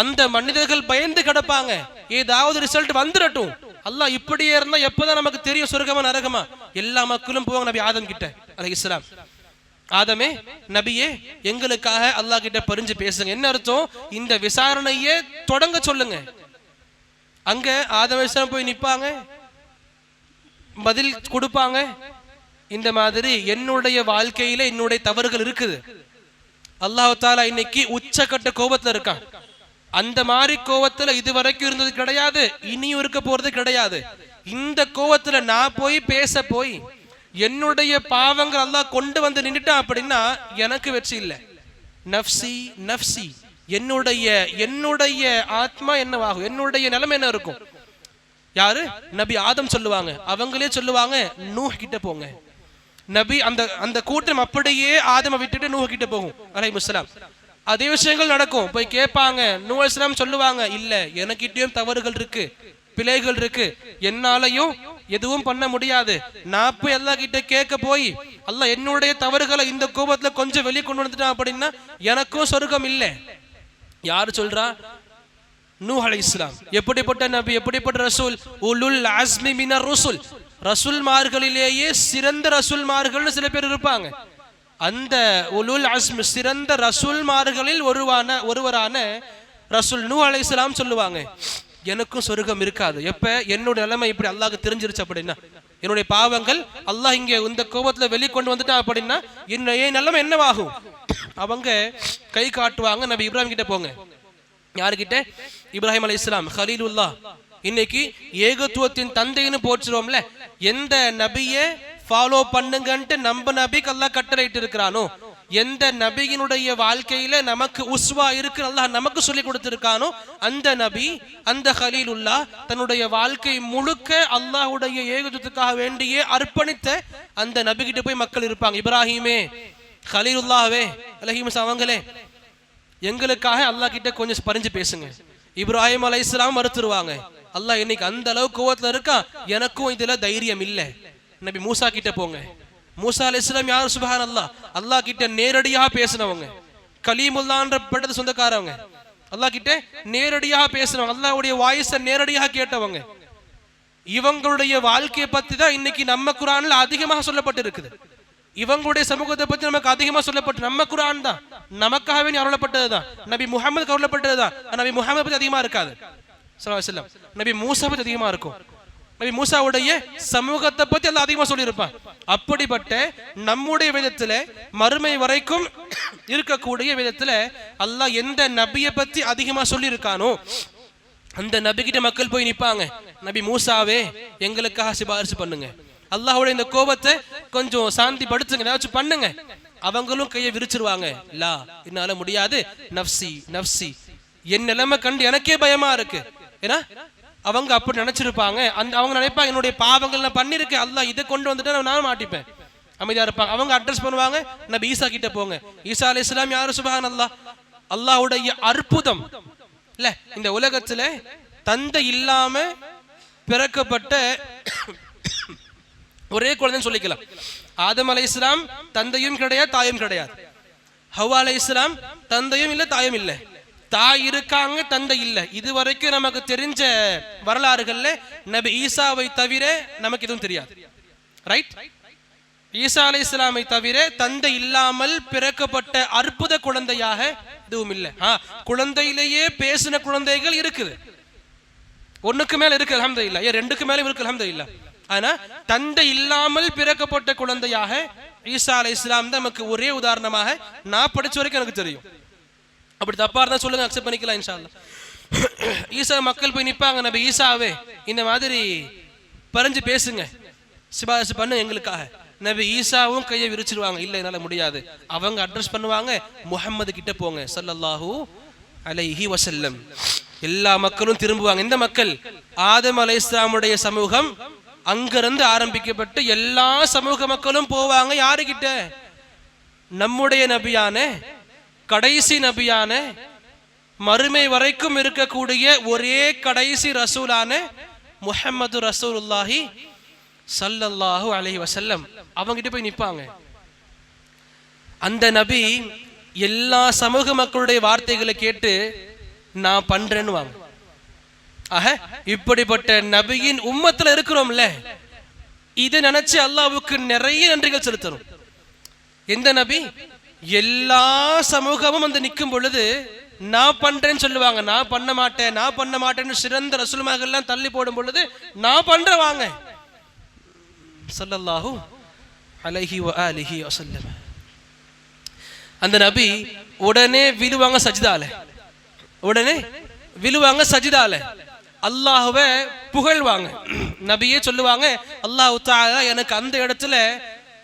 அந்த மனிதர்கள் பயந்து கிடப்பாங்க, ஏதாவது ரிசல்ட் வந்துடட்டும். அல்லாஹ் இப்படியே இருந்தா எப்பதான் நமக்கு தெரியும் சொர்க்கமா நரகமா? எல்லா மக்களும் போவாங்க நபி ஆதம் கிட்ட அலைஹிஸ்ஸலாம். ஆதமே நபியே, எங்களுக்காக அல்லாஹ் கிட்ட பரிஞ்சு பேசுங்க. என்ன அர்த்தம்? இந்த விசாரணையே தொடங்க சொல்லுங்க. அங்க ஆதம் அலைஹிஸ்ஸலாம் போய் நிப்பாங்க, பதில் கொடுப்பாங்க. இந்த மாதிரி என்னுடைய வாழ்க்கையில என்னுடைய தவறுகள் இருக்குது. அல்லாஹ் தஆலா இன்னைக்கு உச்சக்கட்ட கோபத்துல இருக்கான். அந்த மாதிரி கோபத்துல இதுவரைக்கும் இருந்தது கிடையாது, இனியும் இருக்க போறது கிடையாது. இந்த கோபத்துல நான் போய் பேச போய் என்னுடைய பாவங்கள் அல்லாஹ் கொண்டு வந்து நின்னுட்டான் அப்படின்னா எனக்கு வெற்றி இல்லை. நஃப்சி நஃப்சி, என்னுடைய ஆத்மா என்னவாகும், என்னுடைய நிலைமை என்ன இருக்கும்? யாரு? நபி ஆதம் சொல்லுவாங்க. அவங்களே சொல்லுவாங்க, நூஹ் கிட்ட போங்க. நபி அந்த கூட்டம் அப்படியே ஆதமை விட்டுட்டு நூஹ் கிட்ட போகும் அலைஹிஸ்ஸலாம். அதே விஷயங்கள் நடக்கும். போய் கேட்பாங்க, நூஹ் அலைஹிஸ்ஸலாம் சொல்லுவாங்க, இல்ல எனக்கிட்டயும் தவறுகள் இருக்கு, பிழைகள் இருக்கு, என்னாலையும் எதுவும் பண்ண முடியாது. நான் போய் அல்லாஹ் கிட்ட கேட்க போய் அல்லாஹ் என்னுடைய தவறுகளை இந்த கோபத்துல கொஞ்சம் வெளியே கொண்டு வந்துட்டான் அப்படின்னா எனக்கும் சொர்க்கம் இல்லை. யாரு சொல்றா? நூஹ் அலைஹிஸ்ஸலாம். எப்படிப்பட்ட நபி, எப்படிப்பட்ட ரசூல்? உலுல் அஸ்மி மினர் ருசுல், ரசூல்மார்களிலேயே சிறந்த ரசூல்மார்கள்னு சில பேர் இருப்பாங்க. அந்த உலுல் அஸ்ம் சிறந்த ரசூல்மார்களில் ஒருவரான ரசூல் நூஹ் அலைஹிஸ்ஸலாம் சொல்லுவாங்க, எனக்கும் சொர்க்கம் இருக்காது. எப்ப என்னோட நிலைமை இப்படி அல்லாஹ்க்கு தெரிஞ்சிருச்சு அப்படின்னா, என்னுடைய பாவங்கள் அல்லாஹ் இங்க இந்த கோபத்துல வெளியே கொண்டு வந்துட்டான் அப்படின்னா என் நிலைமை என்னவாகும்? அவங்க கை காட்டுவாங்க, நபி இப்ராஹிம் கிட்ட போங்க. யாருக்கிட்ட? இப்ராஹிம் அலைஹிஸ்ஸலாம், கலீலுல்லாஹ். இன்னைக்கு ஏகத்துவத்தின் தந்தைன்னு போற்றுறோம்ல, எந்த நபியை ஃபாலோ பண்ணுங்கன்ட்டு நம்ம நபிக்கு அல்லாஹ் கட்டளையிட்டு இருக்கிறானோ, எந்த நபியினுடைய வாழ்க்கையில நமக்கு உஸ்வா இருக்கு, அல்லாஹ் நமக்கு சொல்லி கொடுத்திருக்கானோ, அந்த நபி, அந்த கலீலுல்லாஹ் தன்னுடைய வாழ்க்கை முழுக்க அல்லாஹ்வுடைய ஏகத்துவத்துக்காக வேண்டியே அர்ப்பணித்த அந்த நபி கிட்ட போய் மக்கள் இருப்பாங்க. இப்ராஹிமே, கலீலுல்லாஹ்வே, அவங்களே எங்களுக்காக அல்லாஹ் கிட்ட கொஞ்சம் பரிஞ்சு பேசுங்க. இப்ராஹிம் அலைஹிஸ்ஸலாம் மறுத்துருவாங்க. அல்லாஹ் இன்னைக்கு அந்த அளவு கோவத்துல இருக்கான், எனக்கும் இதுல தைரியம் இல்லை. நபி மூசா கிட்ட போங்க. மூசா அலைஹிஸ்ஸலாம் யார்? சுப்ஹானல்லாஹ், அல்லாஹ் கிட்ட நேரடியாக பேசினவங்க, கலீமுல்லான்ற பட்டது சொந்தக்காரவங்க. அல்லாஹ் கிட்ட நேரடியாக பேசினவங்க, அல்லாஹ்வுடைய வாய்ஸை நேரடியாக கேட்டவங்க. இவங்களுடைய வாழ்க்கையை பத்தி தான் இன்னைக்கு நம்ம குர்ஆன்ல அதிகமாக சொல்லப்பட்டு இருக்குது. இவங்களுடைய சமூகத்தை பத்தி நமக்கு அதிகமா சொல்லப்பட்டு, நம்ம குர்ஆன் தான் நமக்காகவே அருளப்பட்டதுதான், நபி முஹம்மது அருளப்பட்டதுதான். நபி முஹம்மது பத்தி அதிகமா இருக்காது ஸல்லல்லாஹு அலைஹி வஸல்லம், நபி மூசா பத்தி அதிகமா இருக்கும். நபி மூசாவுடைய சமூகத்தை பத்தி எல்லாம் அதிகமா சொல்லியிருப்பான். அப்படிப்பட்ட நம்முடைய விதத்துல மறுமை வரைக்கும் இருக்கக்கூடிய விதத்துல அல்லாஹ் எந்த நபியை பத்தி அதிகமா சொல்லி இருக்கானோ அந்த நபிகிட்ட மக்கள் போய் நிப்பாங்க. நபி மூசாவே, எங்களுக்காக சிபாரிசு பண்ணுங்க, அல்லாஹ்வுடைய இந்த கோபத்தை கொஞ்சம் சாந்தி படுத்துங்க, ஏதாச்சும் பண்ணுங்க. அவங்களும் கையை விரிச்சிருவாங்க. லா, என்னால முடியாது, நப்சி நப்சி, என் நிலைமை கண்டு எனக்கே பயமா இருக்கு. ஏன்னா அவங்க அப்படி நினைச்சிருப்பாங்க. அவங்க நினைப்பாங்க என்னுடைய பாவங்கள் நான் பண்ணிருக்கேன், அல்லாஹ் இதை கொண்டு வந்துட்டு நான் மாட்டிப்பேன். அமைதியா இருப்பாங்க. அவங்க அட்ரஸ் பண்ணுவாங்க, நபி ஈசா கிட்ட போங்க. ஈசா அலைஹிஸ்ஸலாம் யாரு? சுப்ஹானல்லாஹ், அல்லாஹ்வுடைய அற்புதம் இல்ல. இந்த உலகத்துல தந்தை இல்லாம பிறக்கப்பட்ட ஒரே குழந்தைன்னு சொல்லிக்கலாம். ஆதம் அலைஹிஸ்ஸலாம் தந்தையும் கிடையாது, தாயும் கிடையாது. ஹவ்வா அலைஹிஸ்ஸலாம் தந்தையும் இல்லை, தாயும் இல்லை. தாய் இருக்காங்க, தந்தை இல்லை. இதுவரைக்கும் நமக்கு தெரிஞ்ச வரலாறுகள்ல நபி ஈசாவை தவிர நமக்கு எதுவும் தெரியாது. ரைட்? ஈசா அலைஹிஸ்ஸலாமை தவிர தந்தை இல்லாமல் பிறக்கப்பட்ட அற்புத குழந்தையாக எதுவும் இல்லை. குழந்தையிலேயே பேசின குழந்தைகள் இருக்குது, ஒண்ணுக்கு மேல இருக்கு அல்ஹம்துலில்லாஹ், ரெண்டுக்கு மேல இருக்கு அல்ஹம்துலில்லாஹ். ஆனா தந்தை இல்லாமல் பிறக்கப்பட்ட குழந்தையாக ஈசா அலைஹிஸ்ஸலாம் தான் நமக்கு ஒரே உதாரணமாக நான் படிச்ச வரைக்கும் எனக்கு தெரியும். அப்படி தப்பா இருந்தா சொல்லுங்க, அக்செப்ட் பண்ணிக்கலாம் இன்ஷா அல்லாஹ். ஈசா மக்கள் போய் நிப்பாங்க, நபி ஈசாவே இந்த மாதிரி பறிஞ்சு பேசுங்க, சிபாரிசு பண்ணு எங்களுக்காக. நபி ஈசாவும் கையை விரிச்சிருவாங்க, இல்லை என்னால முடியாது. அவங்க அட்ரஸ் பண்ணுவாங்க, முஹம்மது கிட்ட போங்க ஸல்லல்லாஹு அலைஹி வஸல்லம். எல்லா மக்களும் திரும்புவாங்க. இந்த மக்கள் ஆதம் அலைஹிஸ்ஸலாமுடைய சமூகம், அங்கிருந்து ஆரம்பிக்கப்பட்டு எல்லா சமூக மக்களும் போவாங்க. யாருகிட்ட? நம்முடைய நபியான, கடைசி நபியான, மறுமை வரைக்கும் இருக்கக்கூடிய ஒரே கடைசி ரசூலான முஹம்மது ரசூலுல்லாஹி ஸல்லல்லாஹு அலைஹி வஸல்லம் அவங்கிட்ட போய் நிப்பாங்க. அந்த நபி எல்லா சமூக மக்களுடைய வார்த்தைகளை கேட்டு நான் பண்றேன்னு வாங்க. ஆக இப்படிப்பட்ட நபியின் உம்மத்துல இருக்கிறோம்ல, இதை நினைச்சு அல்லாஹ்வுக்கு நிறைய நன்றிகள் செலுத்தணும். எந்த நபி? எல்லா சமூகமும் வந்து நிற்கும் பொழுது நான் பண்றேன்னு சொல்லுவாங்க, நான் பண்ண மாட்டேன், நான் பண்ண மாட்டேன்னு சிறந்த ரசூலுமார்கள் எல்லாம் தள்ளி போடும் பொழுது நான் பண்ற வாங்க ஸல்லல்லாஹு அலைஹி வஆலிஹி வஸல்லம். அந்த நபி உடனே விழுவாங்க சஜ்தால, உடனே விழுவாங்க சஜ்தால, அல்லாஹ்வை புகழ்வாங்க. நபியே சொல்லுவாங்க, அல்லாஹ் தஆலா எனக்கு அந்த இடத்துல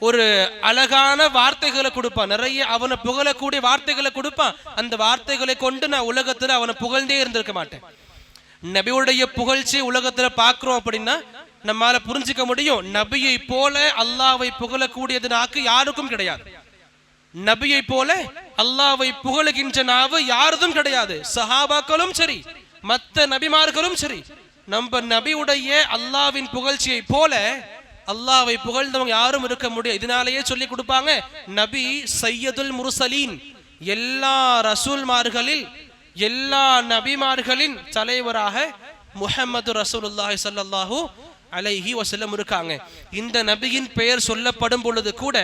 ஒரு அழகான வார்த்தைகளை கொடுப்பான், நிறைய அவனை புகழக்கூடிய வார்த்தைகளை கொடுப்பான். அந்த வார்த்தைகளை கொண்டு நான் உலகத்துல அவனை புகழ்ந்தே இருந்திருக்க மாட்டேன். நபியுடைய புகழ்ச்சி உலகத்துல பாக்குறோம் அப்படின்னா நம்மால புரிஞ்சுக்க முடியும், நபியை போல அல்லாஹ்வை புகழக்கூடியது நாக்கு யாருக்கும் கிடையாது. நபியை போல அல்லாஹ்வை புகழுகின்ற நாவு யாருதும் கிடையாது. சஹாபாக்களும் சரி, மற்ற நபிமார்களும் சரி, நம்ம நபியுடைய அல்லாஹ்வின் புகழ்ச்சியை போல அல்லாஹ்வை புகழ்ந்தவங்க யாரும் இருக்க முடியாது. இதனாலேயே சொல்லி கொடுப்பாங்க, நபி சையதுல் முர்சலீன், எல்லா ரசூல்மார்களில் எல்லா நபிமார்களின் தலைவராக முஹம்மது ரசூலுல்லாஹி ஸல்லல்லாஹு அலைஹி வஸல்லம் இருக்காங்க. இந்த நபியின் பெயர் சொல்லப்படும் பொழுது கூட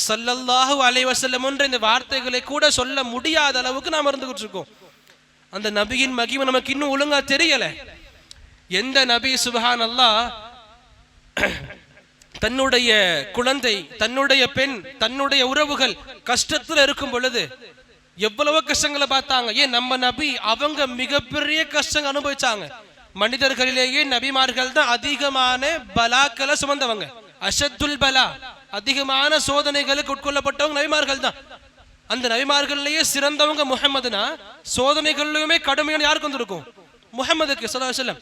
ஸல்லல்லாஹு அலைஹி வஸல்லம் என்ற இந்த வார்த்தைகளை கூட சொல்ல முடியாத அளவுக்கு நாம் இருந்துகிட்டு இருக்கோம். அந்த நபியின் மகிமை நமக்கு இன்னும் ஒழுங்கா தெரியல. எந்த நபி சுப்ஹானல்லாஹ் தன்னுடைய குழந்தை, தன்னுடைய பெண், தன்னுடைய உறவுகள் கஷ்டத்துல இருக்கும் பொழுது எவ்வளவு கஷ்டங்களை பார்த்தாங்க. ஏன் நம்ம நபி அவங்க மிகப்பெரிய கஷ்டங்கள் அனுபவிச்சாங்க. மனிதர்களிலேயே நபிமார்கள் தான் அதிகமான பலாக்களை சுமந்தவங்க. அஷத்துல் பலா, அதிகமான சோதனைகளுக்கு உட்கொள்ளப்பட்டவங்க நபிமார்கள் தான். அந்த நபிமார்களிலேயே சிறந்தவங்க முஹம்மதுனா, சோதனைகளிலுமே கடுமையான யாருக்கு வந்திருக்கும்? முஹம்மதுக்கு ஸல்லல்லாஹு அலைஹி வஸல்லம்.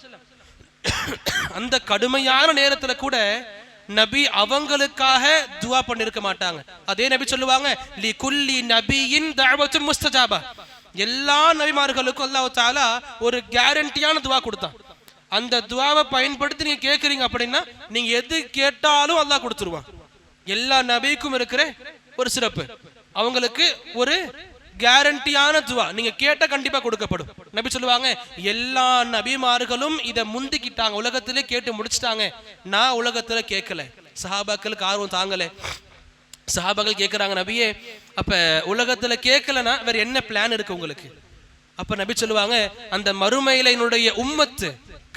அந்த கடுமையான நேரத்துல கூட நபி அவங்களுக்காக துஆ பண்ணிருக்க மாட்டாங்க. அதே நபி சொல்லுவாங்க, லி குல்லி நபியின் தஅவத்துன் முஸ்தஜாபா, எல்லா நபிமார்களுக்கும் அல்லாஹ் தஆலா ஒரு கேரண்டியான துஆ கொடுத்தான். அந்த துஆவை பயன்படுத்தி நீங்க கேக்குறீங்க அப்படின்னா நீங்க எது கேட்டாலும் அல்லாஹ் கொடுத்துருவான். எல்லா நபிக்கும் இருக்கிற ஒரு சிறப்பு, அவங்களுக்கு ஒரு கேரண்டியான துஆ, நீங்க கேட்ட கண்டிப்பா கொடுக்கப்படும். நபி சொல்லுவாங்க, எல்லா நபிமார்களும் இதை முந்திக்கிட்டாங்க, உலகத்திலே கேட்டு முடிச்சிட்டாங்க, நான் உலகத்துல கேட்கல. சஹாபாக்களுக்கு ஆர்வம் தாங்கல. சஹாபாக்கள் கேட்கிறாங்க, நபியே அப்ப உலகத்துல கேட்கலன்னா வேற என்ன பிளான் இருக்கு உங்களுக்கு? அப்ப நபி சொல்லுவாங்க, அந்த மறுமையில என்னுடைய உம்மத்து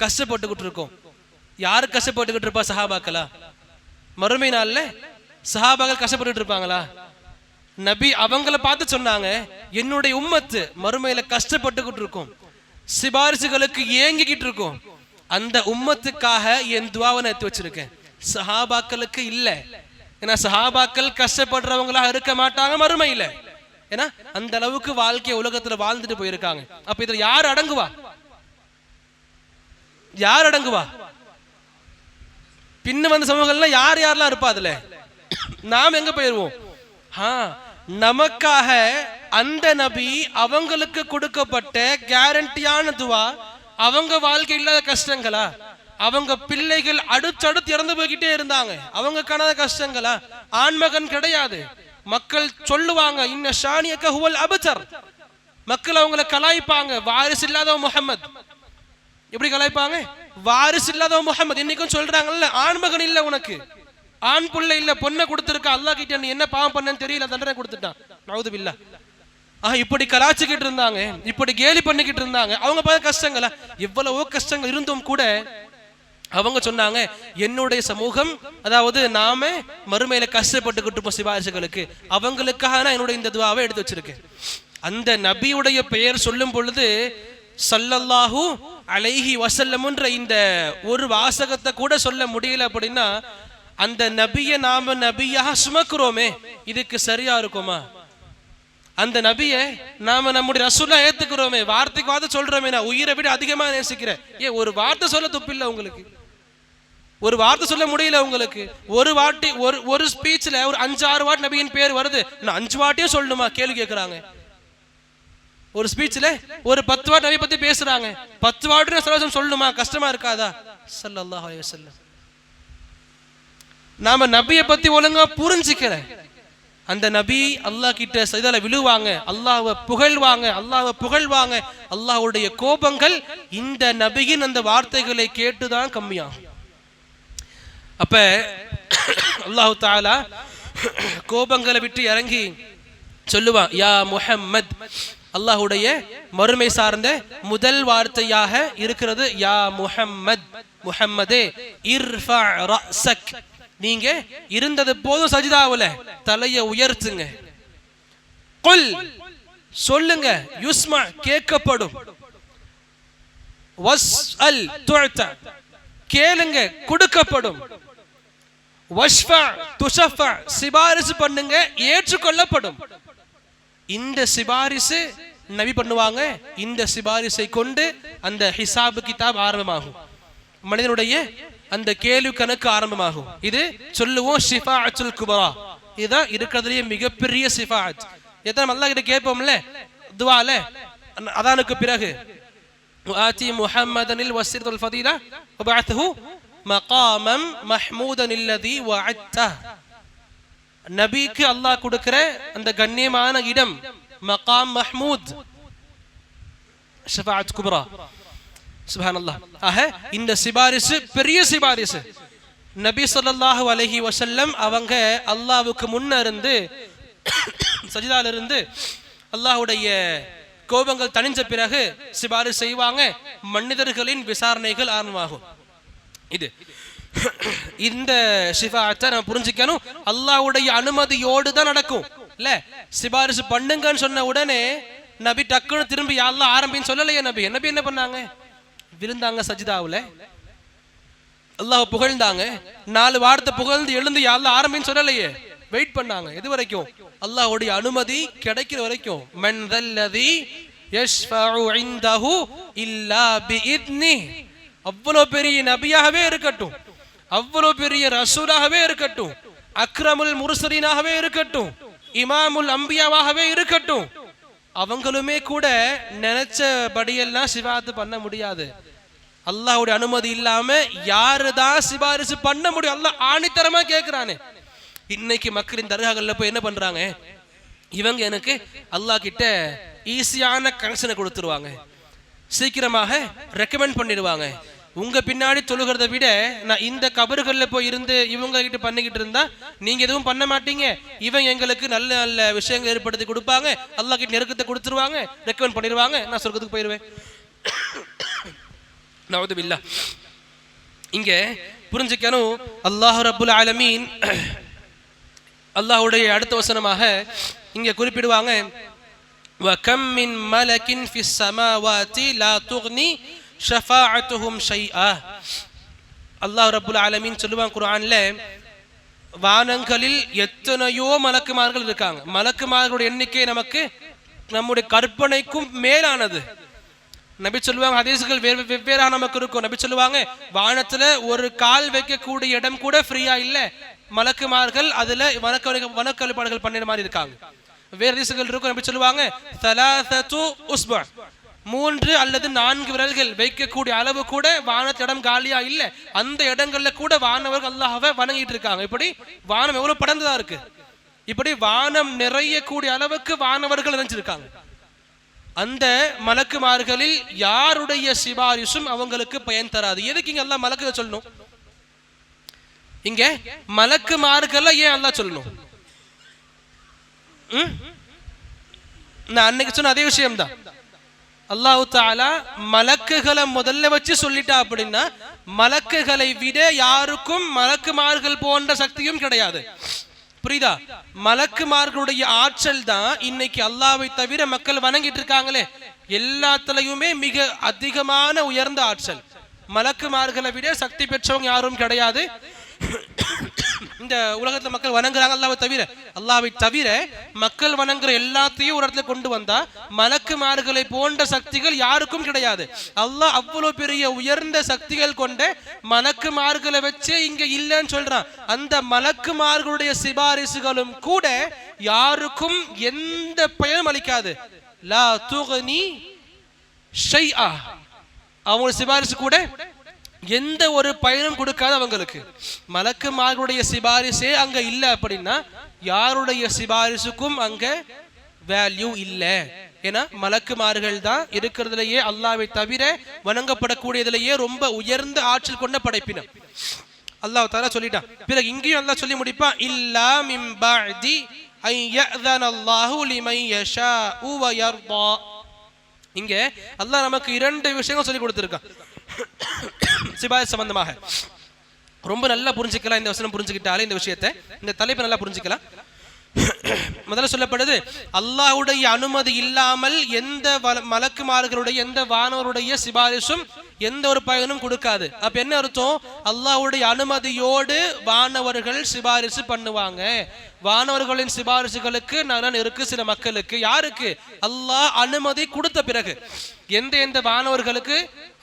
கஷ்டப்பட்டுக்கிட்டு இருக்கோம். யாரு கஷ்டப்பட்டுக்கிட்டு இருப்பா? சஹாபாக்களா? மறுமை நாள்ல சஹாபாக்கள் கஷ்டப்பட்டு இருப்பாங்களா? நபி அவங்கள பார்த்து சொன்னாங்க, என்னுடைய உம்மத்து மறுமையில கஷ்டப்பட்டுக்கிட்டு இருக்கும், சிபாரிசுகளுக்கு ஏங்கிக்கிட்டு இருக்கும், அந்த உம்மத்துக்காக என் துஆவை எடுத்து வச்சிருக்கேன், சஹாபாக்களுக்கு இல்ல. ஏன்னா சஹாபாக்கள் கஷ்டப்படுறவங்களா இருக்க மாட்டாங்க மறுமையில. ஏன்னா அந்த அளவுக்கு வாழ்க்கைய உலகத்துல வாழ்ந்துட்டு போயிருக்காங்க. அப்ப இதுல யார் அடங்குவா? யார் அடங்குவா? பின்ன வந்த சமூகங்கள்லாம் யார் யாரெல்லாம் இருப்பா? அதுல நாம் எங்க போயிருவோம்? நமக்காக அந்த நபி அவங்களுக்கு கொடுக்கப்பட்ட கேரண்டியான துவா, அவங்க வாழ்க்கை இல்லாத கஷ்டங்களா? அவங்க பிள்ளைகள் அடுத்தடுத்து இறந்து போய்கிட்டே இருந்தாங்க, அவங்க காணாத கஷ்டங்களா? ஆண்மகன் கிடையாது, மக்கள் சொல்லுவாங்க இன்ன ஷானியக ஹுவல் அப்தர், மக்கள் அவங்களை கலாய்ப்பாங்க, வாரிசு இல்லாதவ முஹம்மத். எப்படி கலாய்ப்பாங்க? வாரிசு இல்லாதவ முஹம்மத். இன்னைக்கும் சொல்றாங்கல்ல, ஆண்மகன் இல்ல உனக்கு, ஆண் புள்ள இல்ல, பொண்ணை கொடுத்திருக்க, அல்லாஹ் கிட்ட நீ என்ன பாவம் பண்ணன்னு தெரியல, தண்டனை கொடுத்துட்டான். நவுது பில்லாஹ். இப்படி கலாச்சிக்கிட்டு இருந்தாங்க, இப்படி கேலி பண்ணிக்கிட்டு இருந்தாங்க. அவங்க பார்த்த கஷ்டங்களா? எவ்வளவோ கஷ்டங்கள் இருந்தும் கூட அவங்க சொன்னாங்க, என்னுடைய சமூகம், அதாவது நாம மறுமையில கஷ்டப்பட்டுக்கிட்டு இருப்போம் சிபாரிசுகளுக்கு, அவங்களுக்காக நான் என்னுடைய இந்த துவாவை எடுத்து வச்சிருக்கேன். அந்த நபியுடைய பெயர் சொல்லும் பொழுது ஸல்லல்லாஹு அலைஹி வஸல்லம்ன்ற இந்த ஒரு வாசகத்தை கூட சொல்ல முடியல அப்படின்னா, அந்த நபியை நாம நபியாக சுமக்குறோமே, இதுக்கு சரியா இருக்குமா? அந்த நபியை நாம நம்முடைய ரசூலா ஏத்துக்கிறோமே, வார்த்தைக்கு வார்த்தை சொல்றோமே, நான் உயிரை விட அதிகமா நேசிக்கிறேன். ஏன் ஒரு வார்த்தை சொல்ல துப்பில்லை உங்களுக்கு? ஒரு வார்த்தை சொல்ல முடியல உங்களுக்கு? ஒரு வாட்டி ஒரு ஸ்பீச்ல ஒரு 5-6 வாட்டி நபியின் பேர் வருது, நான் 5 வாட்டியும் சொல்லணுமா? கேள்வி கேட்கிறாங்க. ஒரு ஸ்பீச்ல ஒரு 10 வாட்டி நபியை பத்தி பேசுறாங்க, 10 வாட்டி சொல்லணுமா? கஷ்டமா இருக்காதா? ஸல்லல்லாஹு அலைஹி வஸல்லம். நாம நபியை பத்தி ஒழுங்கா புரிஞ்சுக்கல. அந்த நபி அல்லாஹ் கிட்ட சஜதால விழுவாங்க, அல்லாஹ்வை புகழ்வாங்க, அல்லாஹ்வை புகழ்வாங்க. அல்லாஹ்வுடைய கோபங்கள் இந்த நபியின் அந்த வார்த்தைகளை கேட்டுதான் கம்மியாகும். அப்ப அல்லாஹ் தஆலா கோபங்களை விட்டு இறங்கி சொல்லுவான், யா முஹம்மத். அல்லாஹ்வுடைய மறுமை சார்ந்த முதல் வார்த்தையாக இருக்கிறது யா முஹம்மத். முஹம்மதே, இர்ஃபா ரஅஸக், நீங்க இருந்தது போதும் சஜிதாவுல, தலையை உயர்த்துங்க. குல், சொல்லுங்க, யுஸ்மா, கேட்கப்படும். வஸ்அல் துஅதா, கேளுங்க, கொடுக்கப்படும். வஷ்ஃபா துஷஃபா, சிபாரிசு பண்ணுங்க, ஏற்றுக்கொள்ளப்படும். இந்த சிபாரிசு நபி பண்ணுவாங்க. இந்த சிபாரிசை கொண்டு அந்த ஹிசாபு கிதாப் ஆரம்பமாகும், மனிதனுடைய அந்த கேள்வி கணக்கு ஆரம்பமாகும். இது சொல்லுவோம் ஷிஃபாஅத்துல் குப்ரா. இதுதான் இருக்கிறதுலயே மிகப்பெரிய ஷிஃபாஅத். எத்தனை அல்லாஹ் கிட்ட கேட்போம்ல துஆல, அதானுக்கு பிறகு ஆதி முஹம்மதனில் வஸீரத்துல் ஃபதீலா வபஅத்ஹு மகாமம் மஹ்மூதன் அல்லதி வஅத்த. நபிக்கு அல்லாஹ் கொடுக்கிற அந்த கண்ணியமான இடம் மகாம் மஹ்மூத், ஷிஃபாஅத் குப்ரா. சுப்ஹானல்லாஹ். ஆக இந்த சிபாரிசு பெரிய சிபாரிசு. நபி ஸல்லல்லாஹு அலைஹி வஸல்லம் அவங்க அல்லாஹ்வுக்கு முன்ன இருந்து சஜிதால இருந்து அல்லாஹ்வுடைய கோபங்கள் தணிஞ்ச பிறகு சிபாரிசு செய்வாங்க. மனிதர்களின் விசாரணைகள் ஆரம்பமாகும். இது இந்த ஷிஃபாஅத்தை நம்ம புரிஞ்சுக்கணும். அல்லாஹ்வுடைய அனுமதியோடு தான் நடக்கும். இல்ல சிபாரிசு பண்ணுங்கன்னு சொன்ன உடனே நபி டக்குன்னு திரும்பி யா அல்லாஹ் ஆரம்பின்னு சொல்லலையே. நபி என்ன பண்ணாங்க? விழுந்தாங்க சஜிதாவுல, அல்லாஹ் புகழ்ந்தாங்க. 4 வார்த்தை புகழ்ந்து எழுந்து யா அல்லாஹ் ஆரம்பின்னு சொல்லலையே, வெயிட் பண்ணாங்க. எது வரைக்கும்? அல்லாஹ்வுடைய அனுமதி கிடைக்கிற வரைக்கும். மன் தல்லதி யஷ்ஃபஉ இன்தஹு இல்லா பிஇத்னி. அவ்வளவு பெரிய நபியாகவே இருக்கட்டும், அவ்வளவு பெரிய ரசூலாகவே இருக்கட்டும், அக்ரமுல் முர்சலீனாகவே இருக்கட்டும், இமாமுல் அம்பியாவாகவே இருக்கட்டும், அவங்களுமே கூட நினைச்சபடியெல்லாம் சிபாரிசு பண்ண முடியாது. அல்லாஹ்வுடைய அனுமதி இல்லாம யாருதான் சிபாரிசு பண்ண முடியும்? அல்லாஹ் ஆணித்தரமா கேட்கிறானே. இன்னைக்கு மக்களின் தர்காகள்ல போய் என்ன பண்றாங்க? இவங்க எனக்கு அல்லாஹ் கிட்ட ஈஸியான கனெக்ஷனை கொடுத்துருவாங்க, சீக்கிரமாக ரெக்கமெண்ட் பண்ணிடுவாங்க. உங்க பின்னாடி தொழுகிறத விட நான் இந்த கபறுகள்ல போய் இருந்து இவங்க கிட்ட பண்ணிக்கிட்டு இருந்தா நீங்க எதுவும் பண்ண மாட்டீங்க. இவன் எங்களுக்கு நல்ல நல்ல விஷயங்கள் ஏற்படுத்தி கொடுப்பாங்க, அல்லாஹ் கிட்ட நெருக்கத்தை கொடுத்துருவாங்க, ரெக்கமெண்ட் பண்ணிடுவாங்க, நான் சொர்க்கத்துக்கு போயிடுவேன். நவுது பில்லாஹ். இங்க புரிஞ்சுக்கணும், அல்லாஹ் ரப்புல் ஆலமீன் அல்லாஹ்வுடைய அடுத்த வசனமாக இங்க குறிப்பிடுவாங்க, வகம் மின் மலகின் ஃபிஸ் ஸமாவாதி லா துக்னி ஷஃபாஅத்துஹும் ஷைஆ. அல்லாஹ் ரப்புல் ஆலமீன் சொல்லுவான் குர்ஆன்ல, வானங்களில் எத்தனையோ மலக்குமார்கள் இருக்காங்க. மலக்குமார்களுடைய எண்ணிக்கை நமக்கு நம்முடைய கற்பனைக்கும் மேலானது. நபி சொல்லுவாங்க, ஹதீஸ்கள் வெவ்வேறாக நமக்கு இருக்கும். நபி சொல்லுவாங்க, வானத்துல ஒரு கால் வைக்கக்கூடிய இடம் கூட ஃப்ரீயா இல்ல, மலக்குமார்கள் அதுல வணக்கவழிபாடுகள் பண்ணின மாதிரி இருக்காங்க. வேறு ஹதீஸ்கள் இருக்கும். நபி சொல்லுவாங்க, தலாசத்து உஸ்பு, 3 அல்லது 4 விரல்கள் வைக்கக்கூடிய அளவு கூட வானத்து இடம் காலியா இல்ல. அந்த இடங்கள்ல கூட வானவர்கள் அல்லாஹ்வை வணங்கிட்டு இருக்காங்க. இப்படி வானம் எவ்வளவு படர்ந்ததா இருக்கு. இப்படி வானம் நிறைய கூடிய அளவுக்கு வானவர்கள் நிறைஞ்சிருக்காங்க. அந்த மலக்குமார்களில் யாருடைய சிபாரிசும் அவங்களுக்கு பயன் தராது. எதுக்கு இங்க அல்லாஹ் மலக்கு சொல்லணும்? இங்க மலக்குமார்கள் ஏன் அல்லாஹ் சொல்லணும்? நான் அன்னைக்கு சொன்ன அதே விஷயம்தான். அல்லாஹ் தஆலா மலக்குகளை முதல்ல வச்சு சொல்லிட்டா அப்படின்னா, மலக்குகளை விட யாருக்கும் மலக்குமார்கள் போன்ற சக்தியும் கிடையாது. புரியுதா? மலக்குமார்களுடைய ஆற்றல் தான் இன்னைக்கு அல்லாஹ்வை தவிர மக்கள் வணங்கிட்டு இருக்காங்களே, எல்லாத்துலயுமே மிக அதிகமான உயர்ந்த ஆற்றல். மலக்குமார்களை விட சக்தி பெற்றவங்க யாரும் கிடையாது. இந்த உலகத்துல மக்கள் வணங்குறாங்க அல்லாஹ்வை தவிர மக்கள் வணங்குற எல்லாத்தையும் ஒரு இடத்துல கொண்டு வந்தா மலக்குமார்களை போன்ற சக்திகள் யாருக்கும் கிடையாது. அல்லாஹ் அவ்வளவு பெரிய உயர்ந்த சக்திகள் கொண்ட மலக்குமார்களை வச்சு இங்க இல்லைன்னு சொல்றான். அந்த மலக்குமார்களுடைய சிபாரிசுகளும் கூட யாருக்கும் எந்த பயனும் அளிக்காது. லா துக்னி ஷைஆ, அவங்க சிபாரிசு கூட எந்த ஒரு பயனும் கொடுக்காது அவங்களுக்கு. மலக்குமார்களுடைய சிபாரிசே அங்க இல்ல அப்படின்னா யாருடைய சிபாரிசுக்கும் அங்க வேல்யூ இல்ல. ஏன்னா மலக்குமார்கள் தான் இருக்கிறதுலயே அல்லாஹ்வை தவிர வணங்கப்படக்கூடியதுலயே ரொம்ப உயர்ந்த ஆற்றல் கொண்ட படைப்பினம். அல்லாஹ் தஆலா சொல்லிட்டான். பிறகு இங்கேயும் அல்லாஹ் சொல்லி முடிப்பான், இல்லா மின் பஅதி ஐ யஅதனல்லாஹு லிமன் யஷாஉ வ யர்தா. இங்க அல்லாஹ் நமக்கு 2 விஷயங்கள் சொல்லி கொடுத்திருக்கான் சிபாரிசு சம்பந்தமாக. ரொம்ப நல்லா புரிஞ்சுக்கலாம். இந்த வசனம் புரிஞ்சுக்கிட்டாலே இந்த விஷயத்தை, இந்த தலைப்பை நல்லா புரிஞ்சுக்கலாம். முதல்ல சொல்லப்படுது, அல்லாஹ்வுடைய அனுமதி இல்லாமல் எந்த மலக்குமார்களுடைய எந்த வானவருடைய சிபாரிசும் எந்த ஒரு பயனும் கொடுக்காது. அப்ப என்ன அர்த்தம்? அல்லாஹ்வுடைய அனுமதியோடு வானவர்கள் சிபாரிசு பண்ணுவாங்க. வானவர்களின் சிபாரிசுகளுக்கு நலன் இருக்கு சில மக்களுக்கு. யாருக்கு? அல்லாஹ் அனுமதி கொடுத்த பிறகு. எந்த வானவர்களுக்கு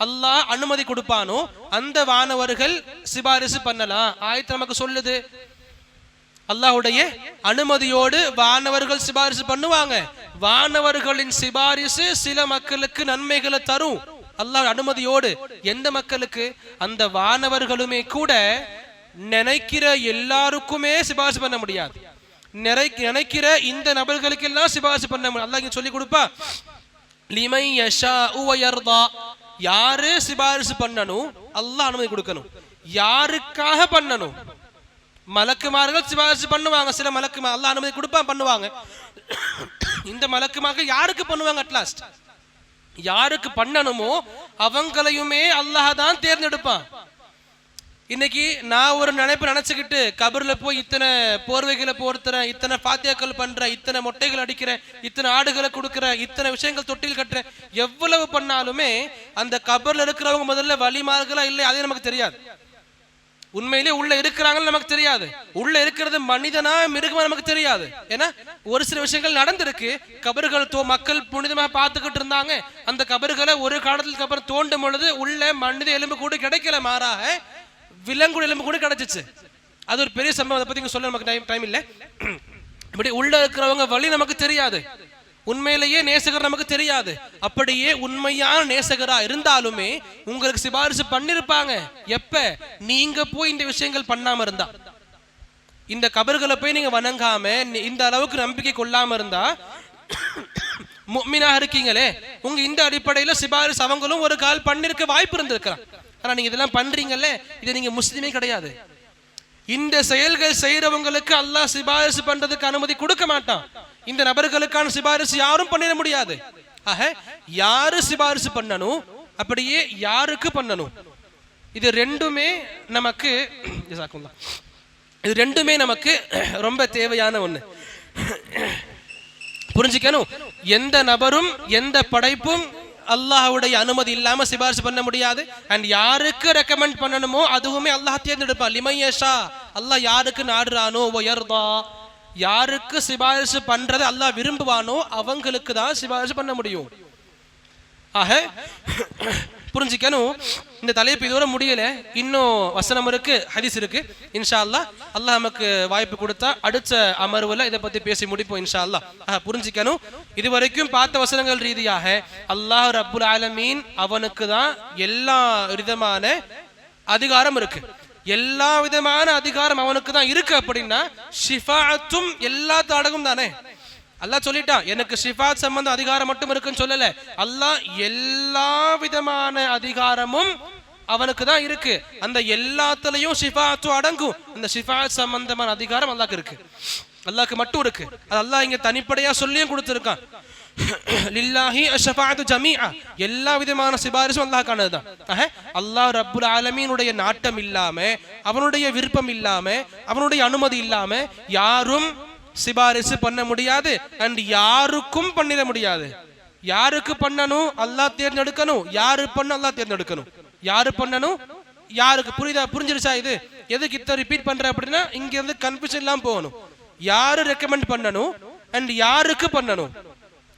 அல்லாஹ் அனுமதி கொடுப்பானோ அந்த வானவர்கள் சிபாரிசு பண்ணலாம். ஆயத்து நமக்கு சொல்லுது, அல்லாஹ்வுடைய அனுமதியோடு வானவர்கள் சிபாரிசு பண்ணுவாங்க. வானவர்களின் சிபாரிசு சில மக்களுக்கு நன்மைகளை தரும் அல்லாஹ் அனுமதியோடு. எந்த மக்களுக்கு? அந்த வானவர்களுமே கூட நினைக்கிற எல்லாருக்குமே சிபாரிசு பண்ண முடியாது. நினைக்கிற இந்த நபர்களுக்கு எல்லாம் சிபாரிசு பண்ண முடியும். அல்லாஹ் இங்க சொல்லி கொடுப்பா, லிமன் யஷாஉ வ யர்தா. யாரு சிபாரிசு பண்ணணும் அல்லாஹ் அனுமதி கொடுக்கணும். யாருக்காக பண்ணணும்? மலக்குமார்கள் சிபாரிசு பண்ணுவாங்க. சில மலக்குமார் அல்லாஹ் அனுமதி கொடுப்பான், பண்ணுவாங்க. இந்த மலக்குமார்கள் யாருக்கு பண்ணுவாங்க? அட்லாஸ்ட் யாருக்கு பண்ணணுமோ அவங்களையுமே அல்லாஹ் தான் தேர்ந்தெடுப்பான். இன்னைக்கு நான் ஒரு நினைச்சுக்கிட்டு கபர்ல போய் இத்தனை போர்வைகளை போர்த்துறேன், இத்தனை பாத்தியாக்கள் பண்றேன், இத்தனை மொட்டைகள் அடிக்கிறேன், இத்தனை ஆடுகளை கொடுக்குறேன், இத்தனை விஷயங்கள் தொட்டில் கட்டுறேன், எவ்வளவு பண்ணாலுமே அந்த கபர்ல இருக்கிறவங்க முதல்ல வலிமார்களா இல்லை அதே நமக்கு தெரியாது. உண்மையிலே உள்ள இருக்கிறாங்கன்னு நமக்கு தெரியாது. உள்ள இருக்கிறது மனிதனா மிருகமா நமக்கு தெரியாது. ஏன்னா ஒரு சில விஷயங்கள் நடந்திருக்கு. கபர்கள் மக்கள் புனிதமாக பார்த்துக்கிட்டு இருந்தாங்க. அந்த கபர்களை ஒரு காலத்தில் கபர் தோண்டும் பொழுது உள்ள மனித எலும்பு கூட கிடைக்கல, மாறாக விலங்கு எலும்பு கூட கிடைச்சிச்சு. அது ஒரு பெரிய சம்பவம். அதை பத்தி சொல்ல நமக்கு டைம் இல்லை. இப்படி உள்ள இருக்கிறவங்க வழி நமக்கு தெரியாது. உண்மையிலேயே நேசகர் நமக்கு தெரியாது. அப்படியே உண்மையான நேசகரா இருந்தாலுமே உங்களுக்கு சிபாரிசு பண்ணிருப்பாங்க. எப்ப? நீங்க போய் இந்த விஷயங்கள் பண்ணாம இருந்தா, இந்த கபர்களை போய் நீங்க வணங்காம இந்த அளவுக்கு நம்பிக்கை கொள்ளாம இருந்தா முஃமினாக இருக்கீங்களே, உங்க இந்த அடிப்படையில சிபாரிசு அவங்களும் ஒரு கால் பண்ணிருக்க வாய்ப்பு இருந்திருக்கலாம். ஆனா நீங்க இதெல்லாம் பண்றீங்கல்ல, இது நீங்க முஸ்லிமே கிடையாது. இந்த செயல்கள் செய்யறவங்களுக்கு அல்லாஹ் சிபாரிசு பண்றதுக்கு அனுமதி கொடுக்க மாட்டான். இந்த நபர்களுக்கான சிபாரிசு யாரும் பண்ணிட முடியாது. ஆக யாரு சிபாரிசு பண்ணணும், அப்படியே யாருக்கு பண்ணணும், இது ரெண்டுமே நமக்கு ரொம்ப தேவையான ஒண்ணு. புரிஞ்சுக்கணும். எந்த நபரும் எந்த படைப்பும் அல்லாஹ்வுடைய அனுமதி இல்லாம சிபாரிசு பண்ண முடியாது. அண்ட் யாருக்கு ரெக்கமெண்ட் பண்ணணுமோ அதுவுமே அல்லாஹ் தேர்ந்தெடுப்பான். லிமன் யஷா அல்லாஹ் யாருக்கு நாடுறானோ வயர்தா, யாருக்கு சிபாரிசு பண்றது அல்லாஹ் விரும்புவானோ அவங்களுக்கு தான் சிபாரிசு பண்ண முடியும். ஆக புரிஞ்சுக்கணும். இந்த தலைப்பு இதோட முடியல, இன்னும் வசனம் இருக்கு, ஹதீஸ் இருக்கு. இன்ஷா அல்லாஹ் அல்லாஹ் நமக்கு வாய்ப்பு கொடுத்தா அடுத்த அமர்வுல இதை பத்தி பேசி முடிப்போம் இன்ஷா அல்லாஹ். புரிஞ்சுக்கணும், இதுவரைக்கும் பார்த்த வசனங்கள் ரீதியாக அல்லாஹ் ரப்புல் ஆலமீன் அவனுக்கு தான் எல்லா விதமான அதிகாரம் இருக்கு. எல்லா விதமான அதிகாரம் அவனுக்கு தான் இருக்கு. அப்படின்னா ஷிஃபாஅத்தும் எல்லாத்த அடங்கும் தானே. அல்லாஹ் சொல்லிட்டான், எனக்கு ஷிஃபாத் சம்பந்த அதிகாரம் மட்டும் இருக்குன்னு சொல்லல. அல்லாஹ் எல்லா விதமான அதிகாரமும் அவனுக்கு தான் இருக்கு. அந்த எல்லாத்துலயும் ஷிஃபாத்தும் அடங்கும். அந்த ஷிஃபாத் சம்பந்தமான அதிகாரம் அல்லாஹ்க்கு இருக்கு, அல்லாஹ்க்கு மட்டும் இருக்கு. அது அல்லாஹ் இங்க தனிப்படையா சொல்லியும் கொடுத்திருக்கான். லில்லாஹி அஷ்ஃபாஅத்து ஜமீஆ, எல்லா விதமான சிபாரிசும் அல்லாஹ்க்கானது தான். அல்லாஹ் ரப்புல் ஆலமீனுடைய நாட்டம் இல்லாம, அவனுடைய விருப்பம் இல்லாம, அவனுடைய அனுமதி இல்லாம யாரும் சிபாரிசு பண்ண முடியாது. அண்ட் யாருக்கும் பண்ணிட முடியாது. யாருக்கு பண்ணணும் அல்லாஹ் தேர்ந்தெடுக்கணும், யாரு பண்ண அல்லாஹ் தேர்ந்தெடுக்கணும். யாரு பண்ணணும், யாருக்கு புரிஞ்சிருச்சா? இது எதுக்கு இத்த ரிப்பீட் பண்ற அப்படின்னா இங்க இருந்து கன்ஃபியூஷன் எல்லாம் போகணும். யாரு ரெக்கமெண்ட் பண்ணணும் அண்ட் யாருக்கு பண்ணணும்,